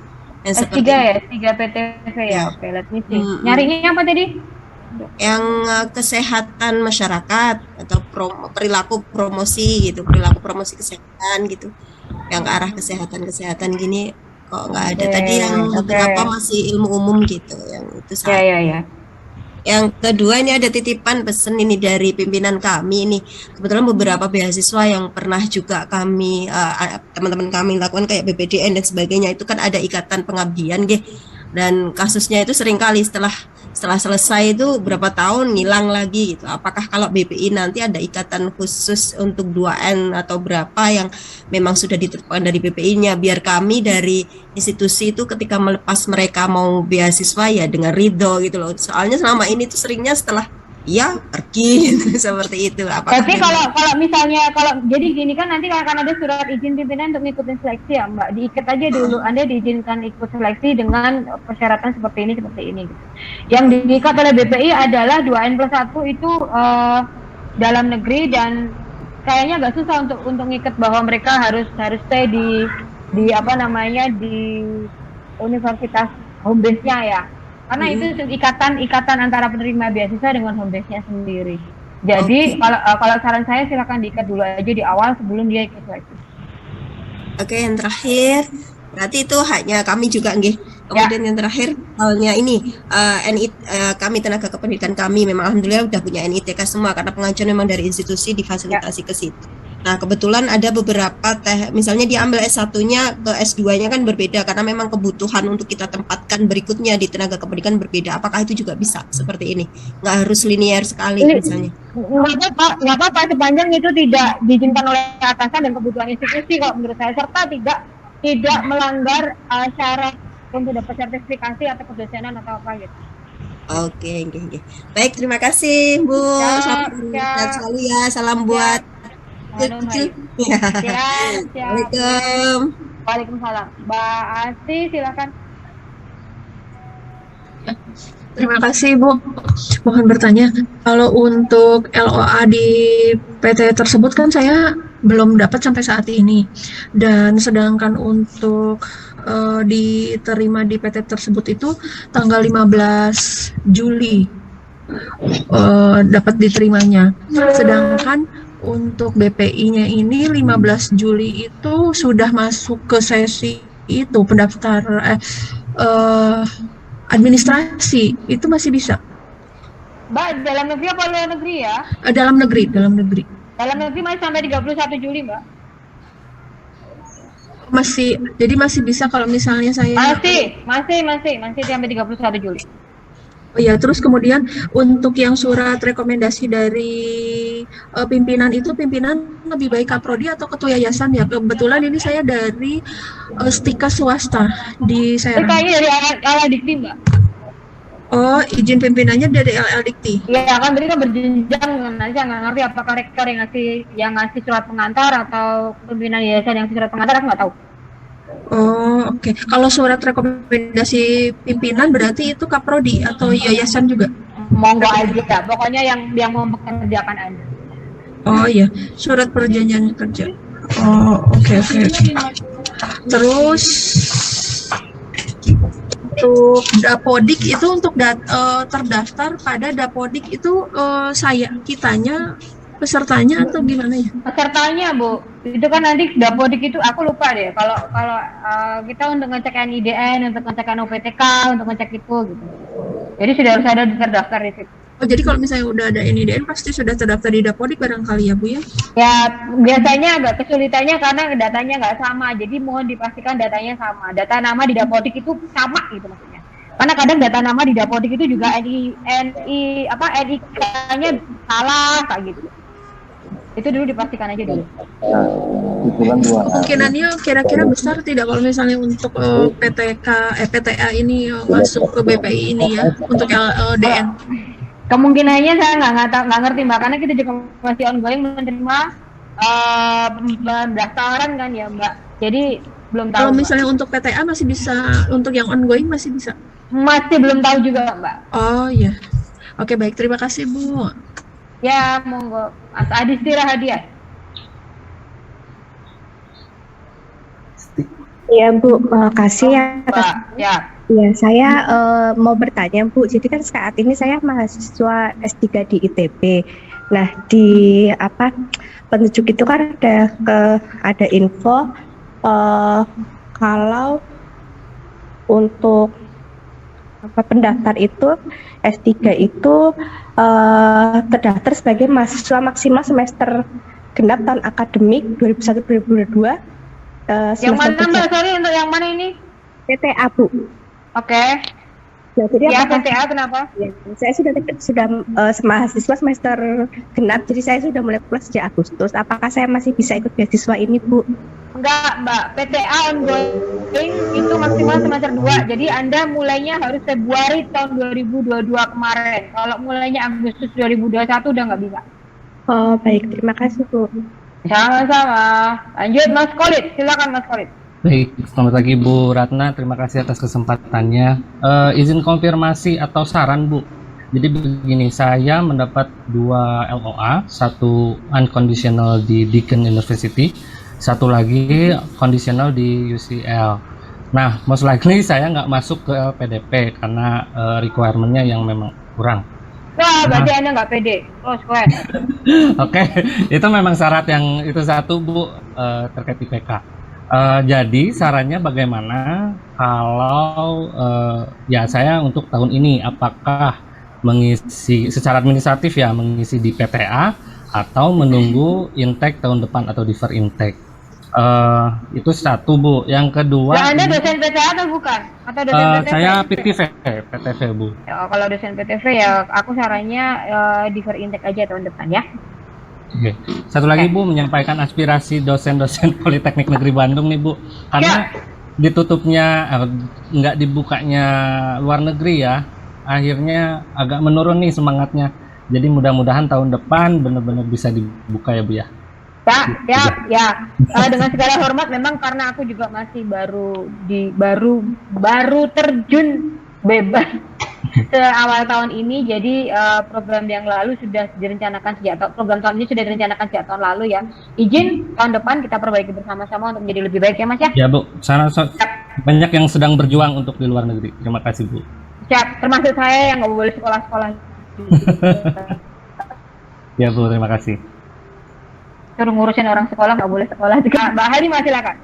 Yang S3 seperti ya, S3 PTV ya. Oke, let me see. Nyarinya apa tadi? Yang kesehatan masyarakat atau perilaku promosi gitu, perilaku promosi kesehatan gitu, yang ke arah kesehatan gini kok nggak ada. Tadi yang beberapa masih ilmu umum gitu, yang itu saja. Ya. Yang kedua ini ada titipan pesan ini dari pimpinan kami ini. Kebetulan beberapa beasiswa yang pernah juga kami teman-teman kami lakukan kayak BPDN dan sebagainya, itu kan ada ikatan pengabdian gitu. Dan kasusnya itu seringkali setelah selesai itu berapa tahun ngilang lagi gitu. Apakah kalau BPI nanti ada ikatan khusus untuk 2N atau berapa yang memang sudah ditetapkan dari BPI-nya, biar kami dari institusi itu ketika melepas mereka mau beasiswa ya dengan ridho gitu loh. Soalnya selama ini tuh seringnya setelah ya pergi seperti itu. Tapi kalau misalnya jadi gini kan nanti akan ada surat izin pimpinan untuk ngikutin seleksi ya Mbak, diikat aja dulu. Anda diizinkan ikut seleksi dengan persyaratan seperti ini gitu. Yang diikat oleh BPI adalah 2N+1 itu dalam negeri, dan kayaknya agak susah untuk ngikat bahwa mereka harus stay di apa namanya di universitas home base-nya ya. Karena itu ikatan antara penerima beasiswa dengan home base-nya sendiri. Jadi kalau saran saya silakan diikat dulu aja di awal sebelum dia ikut seleksi. Oke, yang terakhir berarti itu hanya kami juga nggih. Kemudian yang terakhir halnya ini kami tenaga kependidikan kami memang alhamdulillah udah punya NITK semua karena pengajuan memang dari institusi difasilitasi ke situ. Nah, kebetulan ada beberapa misalnya dia ambil S1-nya ke S2-nya kan berbeda karena memang kebutuhan untuk kita tempatkan berikutnya di tenaga kependidikan berbeda. Apakah itu juga bisa seperti ini? Nggak harus linear sekali misalnya. Nggak apa-apa sepanjang itu tidak diizinkan oleh atasan dan kebutuhan institusi kalau menurut saya, serta tidak melanggar syarat untuk dapat sertifikasi atau kedosenan atau apa gitu. Oke, oke. Baik, terima kasih Bu. Selamat sehat selalu ya. Salam buat kecil. Ya. Assalamualaikum. Waalaikumsalam. Mbak Asti, silakan. Terima kasih Bu. Mohon bertanya, kalau untuk LOA di PT tersebut kan saya belum dapat sampai saat ini. Dan sedangkan untuk diterima di PT tersebut itu tanggal 15 Juli dapat diterimanya. Sedangkan untuk BPI-nya ini 15 Juli itu sudah masuk ke sesi itu pendaftar administrasi, itu masih bisa. Mbak, dalam negeri apa luar negeri ya? Dalam negeri. Dalam negeri masih sampai 31 Juli, Mbak. Jadi masih bisa kalau misalnya saya masih sampai 31 Juli. Oh ya, terus kemudian untuk yang surat rekomendasi dari pimpinan itu, pimpinan lebih baik kaprodi atau ketua yayasan ya? Kebetulan ini saya dari Stika swasta di Serang. Kayaknya dari LL Dikti, Mbak. Oh, izin pimpinannya dari LL Dikti. Iya, kan berarti kan berjenjang. Nanti saya nggak ngerti apakah rektor yang ngasih surat pengantar atau pimpinan yayasan yang ngasih surat pengantar, aku nggak tahu. Oh, oke. Kalau surat rekomendasi pimpinan berarti itu kaprodi atau yayasan juga? Monggo aja, pokoknya yang mau mempekerjakan Anda. Oh iya, surat perjanjian kerja. Oh, oke. Terus untuk Dapodik itu untuk terdaftar pada Dapodik itu kitanya pesertanya atau gimana ya? Pesertanya, Bu. Itu kan nanti Dapodik itu aku lupa deh. Kalau kita untuk ngecek NIDN, untuk ngecek OPTK, untuk ngecek itu gitu. Jadi sudah harus ada terdaftar di situ. Oh, jadi kalau misalnya udah ada NIDN pasti sudah terdaftar di Dapodik barangkali ya, Bu ya? Ya, biasanya agak kesulitannya karena datanya nggak sama. Jadi mohon dipastikan datanya sama. Data nama di Dapodik itu sama gitu maksudnya. Karena kadang data nama di Dapodik itu juga NIK-nya salah kayak gitu. Itu dulu dipastikan aja dulu. Kemungkinannya kira-kira besar tidak kalau misalnya untuk PTA ini masuk ke BPI ini ya, untuk LDN? Kemungkinannya saya nggak ngerti Mbak, karena kita juga masih ongoing menerima pendaftaran kan ya Mbak. Jadi belum tahu. Kalau misalnya untuk PTA masih bisa, untuk yang ongoing masih bisa? Masih belum tahu juga Mbak. Oh iya. Oke, baik, terima kasih Bu. Ya, monggo. Mas Adistira hadiah. Iya Bu, makasih ya atas. Ya. Ya, saya mau bertanya Bu. Jadi kan saat ini saya mahasiswa S3 di ITB. Nah, di petunjuk itu kan ada info kalau untuk pendaftar itu S3 itu terdaftar sebagai mahasiswa maksimal semester genap tahun akademik 2001-2022. Yang mana Mbak? Sorry, untuk yang mana ini? PTA Bu. Oke. Ya, jadi ya, PTA kenapa? Ya, saya sudah mahasiswa semester genap, jadi saya sudah mulai kuliah sejak Agustus. Apakah saya masih bisa ikut beasiswa ini Bu? Enggak Mbak, PTA ongoing itu maksimal semester 2. Jadi Anda mulainya harus Februari tahun 2022 kemarin. Kalau mulainya Agustus 2021 udah nggak bisa. Oh baik, terima kasih Bu. Sama-sama. Lanjut Mas Khalid, silakan Mas Khalid. Baik, selamat pagi Bu Ratna, terima kasih atas kesempatannya. Izin konfirmasi atau saran Bu. Jadi begini, saya mendapat 2 LOA, satu unconditional di Deakin University, satu lagi conditional di UCL. Nah, most likely saya nggak masuk ke PDP karena requirement-nya yang memang kurang. Wah, berarti Anda nggak pede. Oh, square. Oke, itu memang syarat yang itu satu Bu, terkait IPK. Jadi sarannya bagaimana kalau ya saya untuk tahun ini apakah mengisi secara administratif ya mengisi di PTA atau menunggu intake tahun depan atau defer intake? Itu satu Bu. Yang kedua, nah, Anda dosen PTA atau bukan? Atau dosen PTV? Saya PTV Bu. Ya, kalau dosen PTV ya aku sarannya defer intake aja tahun depan ya. Oke. Satu lagi Bu, menyampaikan aspirasi dosen-dosen Politeknik Negeri Bandung nih Bu, karena ditutupnya nggak dibukanya luar negeri ya, akhirnya agak menurun nih semangatnya. Jadi mudah-mudahan tahun depan benar-benar bisa dibuka ya Bu ya. Ya. Dengan segala hormat, memang karena aku juga masih baru terjun bebas awal tahun ini, jadi program yang lalu sudah direncanakan program tahun ini sudah direncanakan sejak tahun lalu ya. Izin tahun depan kita perbaiki bersama-sama untuk menjadi lebih baik ya Mas ya. Ya Bu, banyak yang sedang berjuang untuk di luar negeri. Terima kasih Bu. Siap, termasuk saya yang nggak boleh sekolah-sekolah. Ya Bu, terima kasih. Suruh ngurusin orang sekolah nggak boleh sekolah juga. Mbak Halimah silakan.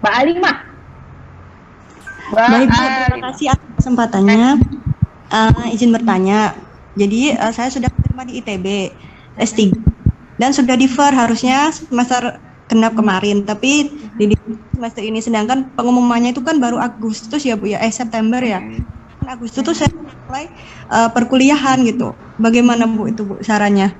Mbak Halimah. Baik Bu, terima kasih atas kesempatannya. Izin bertanya. Jadi saya sudah terima di ITB S3 dan sudah defer harusnya semester genap kemarin, tapi di semester ini, sedangkan pengumumannya itu kan baru Agustus ya Bu ya, September ya. Agustus tuh saya mulai perkuliahan gitu. Bagaimana Bu itu Bu sarannya?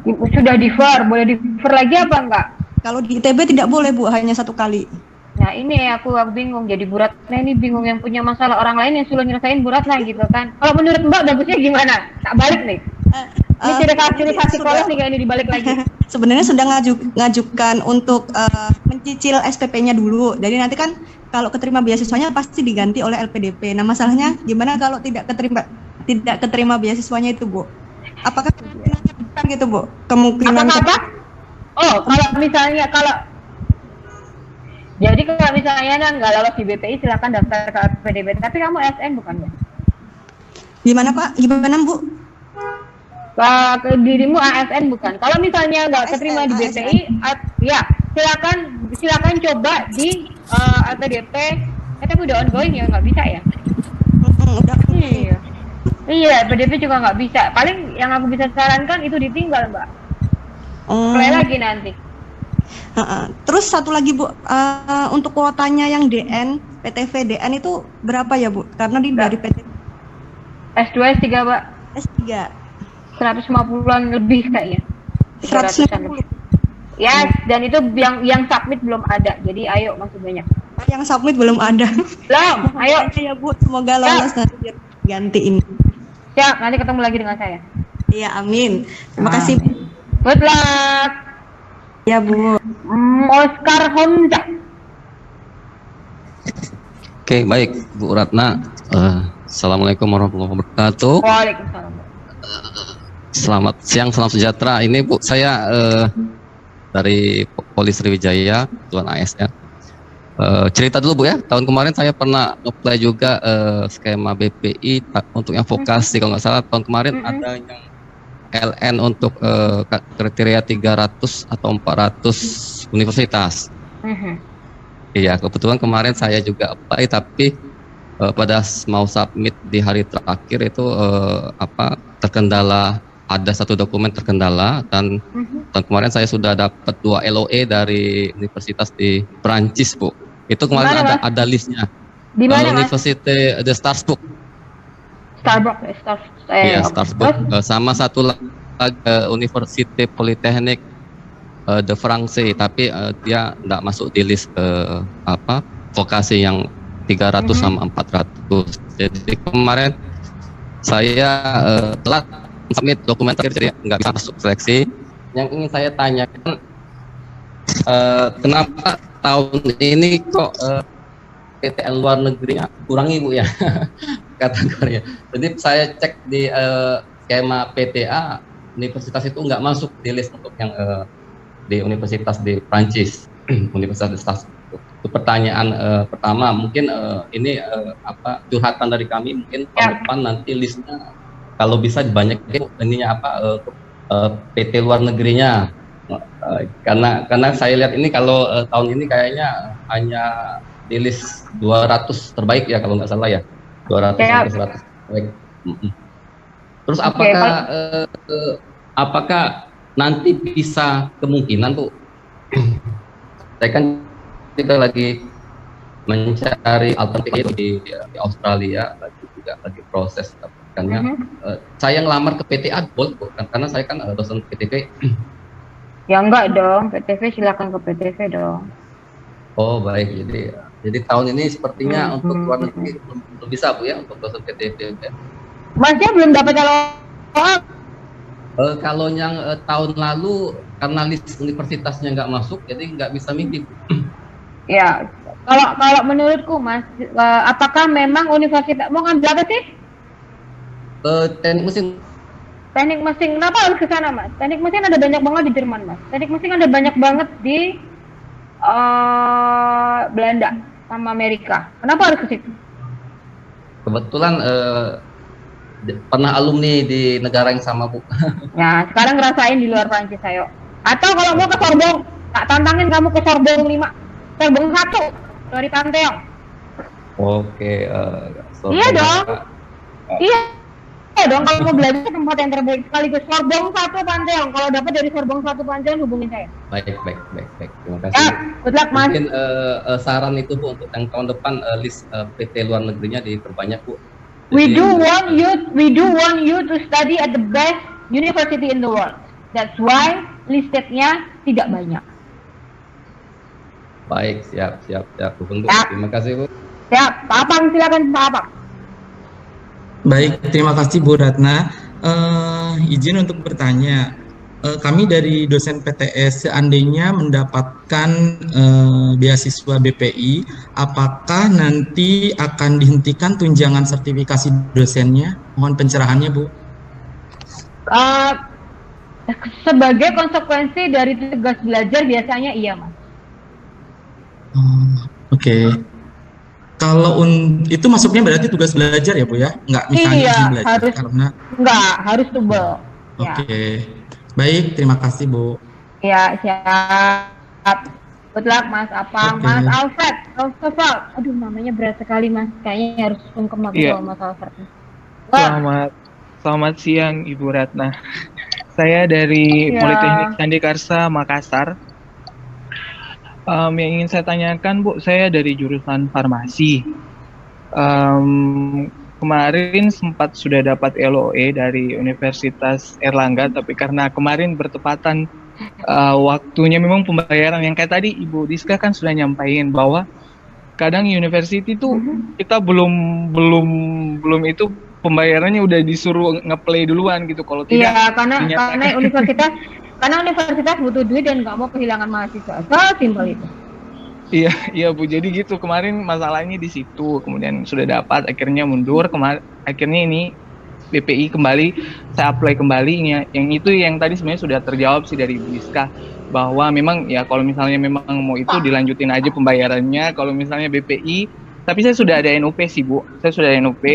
Sudah defer, boleh defer lagi apa enggak? Kalau di ITB tidak boleh Bu, hanya 1 kali. Nah ini aku bingung, jadi Bu Ratna ini bingung, yang punya masalah orang lain yang sudah nyelesain Bu Ratna gitu kan. Kalau menurut Mbak bagusnya gimana? Tak balik nih. Ini ciri khas sekolah nih kayak ini dibalik lagi. Sebenarnya sudah ngajukan untuk mencicil SPP-nya dulu. Jadi nanti kan kalau keterima beasiswanya pasti diganti oleh LPDP. Nah masalahnya gimana kalau tidak keterima beasiswanya itu Bu? Apakah kan gitu Bu? Kemungkinan apa? Oh kalau misalnya jadi kalau misalnya nggak lolos di BPI silakan daftar ke LPDP. Tapi kamu ASN bukan ya? Gimana Pak? Gimana Bu? Dirimu ASN bukan. Kalau misalnya nggak keterima di BPI, ya silakan coba di LPDP. Tapi udah ongoing ya, nggak bisa ya? Udah. Iya, LPDP juga nggak bisa. Paling yang aku bisa sarankan itu ditinggal Mbak. Play lagi nanti. Terus satu lagi Bu, untuk kuotanya yang DN, PTV DN itu berapa ya Bu? Karena dari PTV S2, S3 Mbak. S3 150-an lebih kayaknya. 150. Ya, dan itu yang submit belum ada. Jadi ayo masih banyak. Yang submit belum ada. Belum, ayo ya Bu, semoga lolos nanti biar gantiin. Siap, nanti ketemu lagi dengan saya. Iya, amin. Terima kasih. Good luck. Ya Bu. Oscar Honda. Oke, baik Bu Ratna. Assalamualaikum warahmatullahi wabarakatuh. Waalaikumsalam. Selamat siang, salam sejahtera. Ini Bu, saya dari Polis Sriwijaya, Tuan ASN. Cerita dulu Bu ya, tahun kemarin saya pernah apply juga skema BPI untuk yang vokasi. Kalau nggak salah tahun kemarin ada yang LN untuk kriteria 300 atau 400 universitas. Iya, kebetulan kemarin saya juga apply, tapi pada mau submit di hari terakhir itu terkendala, ada satu dokumen terkendala, dan tahun kemarin saya sudah dapat 2 LOE dari universitas di Perancis Bu. Itu kemarin ada listnya. Di mana University de Strasbourg. Iya, Strasbourg. Sama satu lagi Université Polytechnique de France, tapi dia tidak masuk di list vokasi yang 300 sama 400. Jadi kemarin saya telat submit dokumen terakhir, jadi nggak bisa masuk seleksi. Yang ingin saya tanyakan, kenapa tahun ini kok PTN luar negerinya kurang Bu ya kategorinya. Jadi saya cek di skema PTA, universitas itu nggak masuk di list untuk yang di universitas di Prancis, Universitas de Strasbourg. Itu pertanyaan pertama. Mungkin ini curhatan dari kami, mungkin tahun depan nanti listnya kalau bisa dibanyakin ininya PT luar negerinya. Karena saya lihat ini kalau tahun ini kayaknya hanya di list 200 terbaik ya kalau nggak salah ya, 200 sampai 100 terbaik. Terus apakah nanti bisa kemungkinan Bu, saya kan juga lagi mencari alternatif di Australia, lagi proses dapatkannya. Saya ngelamar ke PTA boleh Bu, karena saya kan dosen PTV. Ya enggak dong, PTV silakan ke PTV dong. Oh baik, jadi Jadi tahun ini sepertinya untuk luar negeri belum bisa Bu ya untuk dosen PTP. Masnya belum dapat LOA? Kalau yang tahun lalu karena list universitasnya nggak masuk, jadi nggak bisa mimpi. Ya, kalau menurutku Mas, apakah memang universitas mau ngambil apa sih? Teknik mesin. Teknik mesin, kenapa harus ke sana Mas? Teknik mesin ada banyak banget di Jerman Mas. Teknik mesin ada banyak banget di Belanda sama Amerika. Kenapa harus ke situ? Kebetulan pernah alumni di negara yang sama Bu. Nah, sekarang ngerasain di luar Prancis ayo. Atau kalau mau ke Sorbonne, tak tantangin kamu ke Sorbonne 5. Sorbonne 1 dari Pantheon. Oke, Iya dong. Iya dong, kalau mau belajar ke tempat yang terbaik sekaligus Sorbonne 1 Pantheon. Kalau dapat dari Sorbonne 1 Pantheon hubungin saya. Baik. Terima kasih. Ya, good luck Mas. Mungkin saran itu Bu untuk yang tahun depan list PT luar negerinya diperbanyak Bu. We do want you to study at the best university in the world. That's why listednya tidak banyak. Baik, siap Bu Bentuk. Ya. Terima kasih Bu. Siap, Pak Apang silakan Pak Apang. Baik, terima kasih Bu Ratna. Izin untuk bertanya, kami dari dosen PTS seandainya mendapatkan beasiswa BPI, apakah nanti akan dihentikan tunjangan sertifikasi dosennya? Mohon pencerahannya Bu. Sebagai konsekuensi dari tugas belajar biasanya iya Mas. Oke. Kalau itu masuknya berarti tugas belajar ya Bu ya? Nggak misalnya Iya, izin belajar harus, karena. harus tebel. Oke. Baik, terima kasih Bu. Ya, siap. Good luck Mas Apang. Oke. Mas Alfred. Aduh, namanya berat sekali Mas. Kayaknya harus sungkem aku Iya. sama Mas Alfred. Selamat siang Ibu Ratna. Saya dari Ya. Politeknik Sandikarsa Makassar. Yang ingin saya tanyakan Bu, saya dari jurusan farmasi. Kemarin sempat sudah dapat LOE dari Universitas Erlangga, tapi karena kemarin bertepatan waktunya memang pembayaran yang kayak tadi Ibu Diska kan sudah nyampaikan bahwa kadang university itu kita belum itu pembayarannya udah disuruh ngeplay duluan gitu, kalau tidak Iya, karena dinyatakan. universitas butuh duit dan nggak mau kehilangan mahasiswa. Simpel itu. Iya Bu, jadi gitu kemarin masalahnya di situ, kemudian sudah dapat, akhirnya mundur, akhirnya ini BPI kembali, saya apply kembali, yang itu yang tadi sebenarnya sudah terjawab sih dari Bu Diska, bahwa memang ya kalau misalnya memang mau itu dilanjutin aja pembayarannya, kalau misalnya BPI, tapi saya sudah ada NUP sih Bu, saya sudah NUP,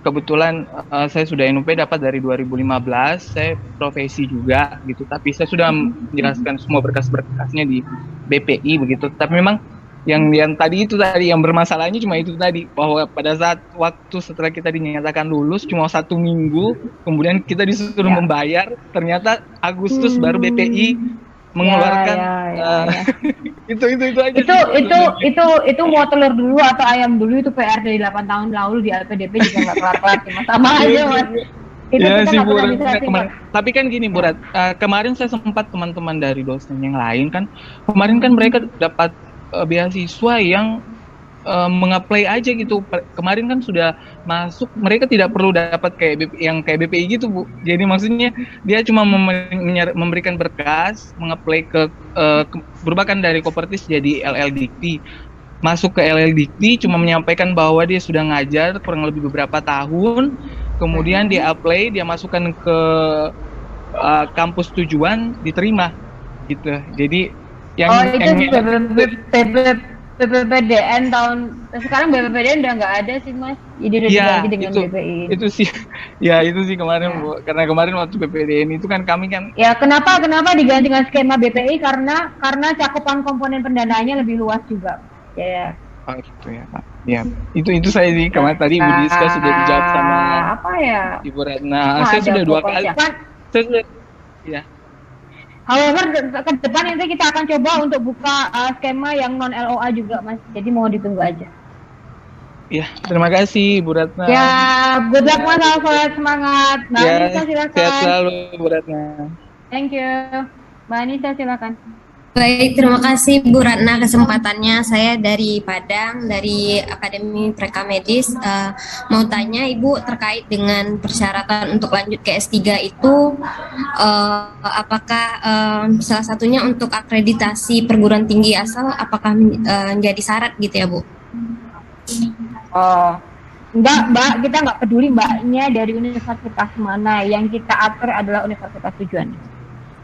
kebetulan saya sudah NUP dapat dari 2015, saya profesi juga gitu, tapi saya sudah menjelaskan semua berkas-berkasnya di BPI begitu. Tapi memang yang tadi yang bermasalahnya cuma itu tadi, bahwa pada saat waktu setelah kita dinyatakan lulus cuma 1 minggu, kemudian kita disuruh membayar, ternyata Agustus baru BPI mengeluarkan itu aja. Itu mau telur dulu atau ayam dulu, itu PR dari 8 tahun lalu di LPDP juga nggak kelar-kelar sih Mas. Sama aja Mas. Itu Ya kita sih nggak Bu pernah Ratna, bisa kemarin. Tapi kan gini Bu Rat, kemarin saya sempat teman-teman dari dosen yang lain kan, kemarin kan mereka dapat beasiswa yang mengapply aja gitu. Kemarin kan sudah masuk, mereka tidak perlu dapat kayak BPI gitu Bu. Jadi maksudnya dia cuma memberikan berkas, mengapply berubahkan dari Kopertis jadi LLDikti. Masuk ke LLDikti cuma menyampaikan bahwa dia sudah ngajar kurang lebih beberapa tahun, kemudian dia apply, dia masukkan ke kampus tujuan, diterima gitu. Jadi yang BPPDN tahun sekarang BPPDN udah nggak ada sih Mas, jadi udah diganti dengan BPI. Itu sih kemarin Bu, karena kemarin waktu BPPDN itu kan kami kan ya kenapa diganti dengan skema BPI, karena cakupan komponen pendanaannya lebih luas juga ya. Oh gitu ya Pak. Ya itu saya sih kemarin tadi Ibu Diska sudah dijawab sama apa ya Ibu Ratna. Saya sudah 2 kali. Saya sudah ya. However, ke depan nanti kita akan coba untuk buka skema yang non LOA juga Mas. Jadi mau ditunggu aja. Ya, terima kasih Bu Ratna. Ya, good luck Mas Alfred, semangat. Mbak Ya, Anissa silakan. sehat selalu Bu Ratna. Thank you. Mbak Anissa silakan. Baik, terima kasih Bu Ratna kesempatannya. Saya dari Padang, dari Akademi Preka Medis. Mau tanya Ibu terkait dengan persyaratan untuk lanjut ke S3 itu, apakah salah satunya untuk akreditasi perguruan tinggi asal, apakah menjadi syarat gitu ya Bu? Oh, enggak Mbak, kita nggak peduli Mbaknya dari universitas mana, yang kita atur adalah universitas tujuannya.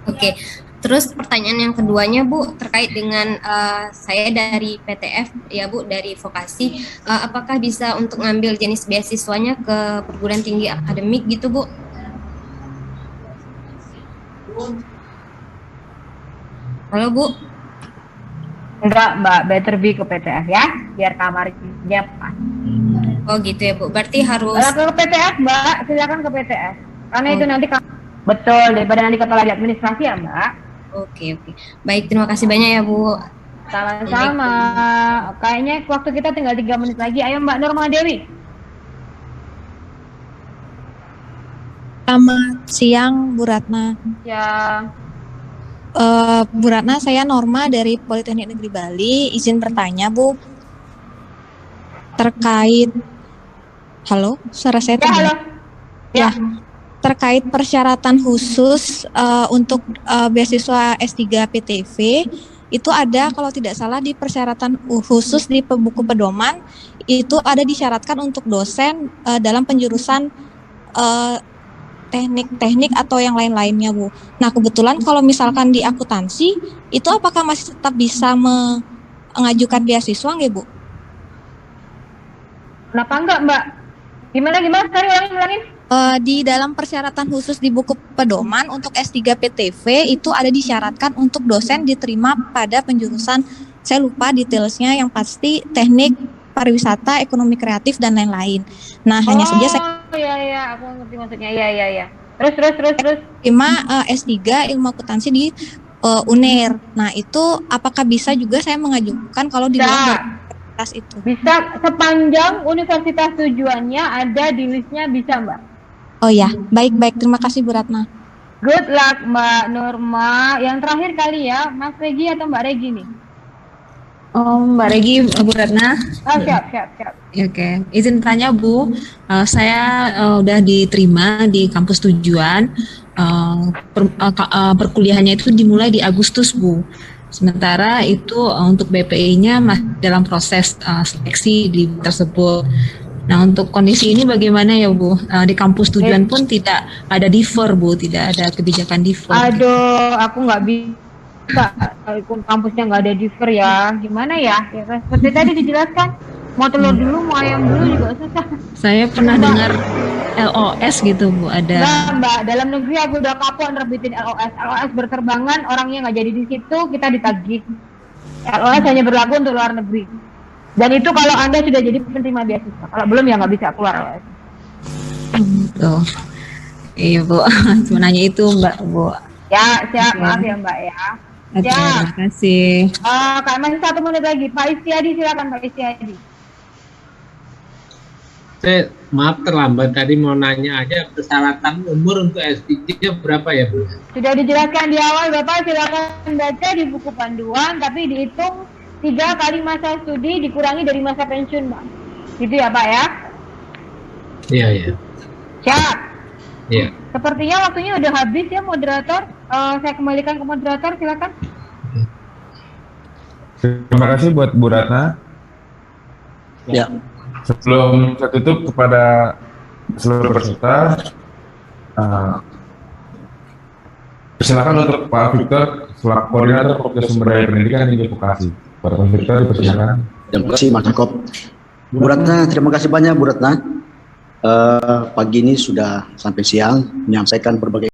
Oke. Terus pertanyaan yang keduanya Bu, terkait dengan saya dari PTF ya Bu, dari vokasi, apakah bisa untuk ngambil jenis beasiswanya ke perguruan tinggi akademik gitu Bu? Halo Bu? Enggak Mbak, better be ke PTF ya, biar kamarnya pas. Oh gitu ya Bu, berarti harus... Kalau ke PTF Mbak, silakan ke PTF. Karena itu nanti betul, daripada nanti kata lagi administrasi ya Mbak. Oke. Baik, terima kasih banyak ya Bu. Sama-sama. Kayaknya waktu kita tinggal 3 menit lagi. Ayo Mbak Norma Dewi. Selamat siang Bu Ratna. Ya. Bu Ratna, saya Norma dari Politeknik Negeri Bali. Izin bertanya Bu, terkait suara saya terdengar? Ya. Terkait persyaratan khusus untuk beasiswa S3 PTV, itu ada kalau tidak salah di persyaratan khusus di buku pedoman, itu ada disyaratkan untuk dosen dalam penjurusan teknik-teknik atau yang lain-lainnya Bu. Nah kebetulan kalau misalkan di akuntansi, itu apakah masih tetap bisa mengajukan beasiswa nggak Bu? Kenapa enggak Mbak? Gimana? Sekali ulangin. Di dalam persyaratan khusus di buku pedoman untuk S3 PTV itu ada disyaratkan untuk dosen diterima pada penjurusan, saya lupa detailsnya, yang pasti teknik, pariwisata, ekonomi kreatif dan lain-lain. Nah hanya saja saya aku ngerti maksudnya. Iya. Terus. Terima S3 ilmu akuntansi di UNER. Nah itu apakah bisa juga saya mengajukan kalau di luar dari itu? Bisa, sepanjang universitas tujuannya ada di listnya bisa Mbak. Oh ya, baik. Terima kasih Bu Ratna. Good luck Mbak Norma. Yang terakhir kali ya, Mas Regi atau Mbak Regi nih? Oh, Mbak Regi, Bu Ratna. Oh, siap. Oke. Izin tanya Bu, saya udah diterima di kampus tujuan. Perkuliahannya itu dimulai di Agustus Bu. Sementara itu untuk BPI-nya masih dalam proses seleksi di tersebut. Nah untuk kondisi ini bagaimana ya Bu? Di kampus tujuan pun tidak ada defer Bu, tidak ada kebijakan defer. Aduh, aku nggak bisa. Kampusnya nggak ada defer ya. Gimana ya? Ya seperti tadi dijelaskan, mau telur dulu, mau ayam dulu juga susah. Saya pernah dengar LOS gitu Bu, ada. Mbak, dalam negeri aku udah kapok nerbitin LOS. LOS berterbangan, orangnya nggak jadi di situ, kita ditagih. LOS hanya berlaku untuk luar negeri. Dan itu kalau Anda sudah jadi penerima beasiswa. Kalau belum ya nggak bisa keluar LOS. Tuh. Iya Bu, cuma nanya itu Mbak Bu. Ya, siap. Maaf ya Mbak ya. Oke, terima kasih. Masih 1 menit lagi. Pak Istiadi, silakan Pak Istiadi. Saya maaf terlambat, tadi mau nanya aja persyaratan umur untuk S3 berapa ya Bu? Sudah dijelaskan di awal Bapak, silakan baca di buku panduan, tapi dihitung 3 kali masa studi dikurangi dari masa pensiun Pak. Gitu ya Pak ya? Iya. Siap. Iya. Sepertinya waktunya udah habis ya moderator. Saya kembalikan ke moderator, silakan. Terima kasih buat Bu Ratna. Ya. Sebelum saya tutup kepada seluruh peserta, silakan untuk Pak Victor selaku koordinator Fokus Sumber Daya Pendidikan hingga vokasi. Pak Victor dipersilakan. Terima kasih Mas Jakob. Bu Ratna, terima kasih banyak Bu Ratna. Pagi ini sudah sampai siang menyampaikan berbagai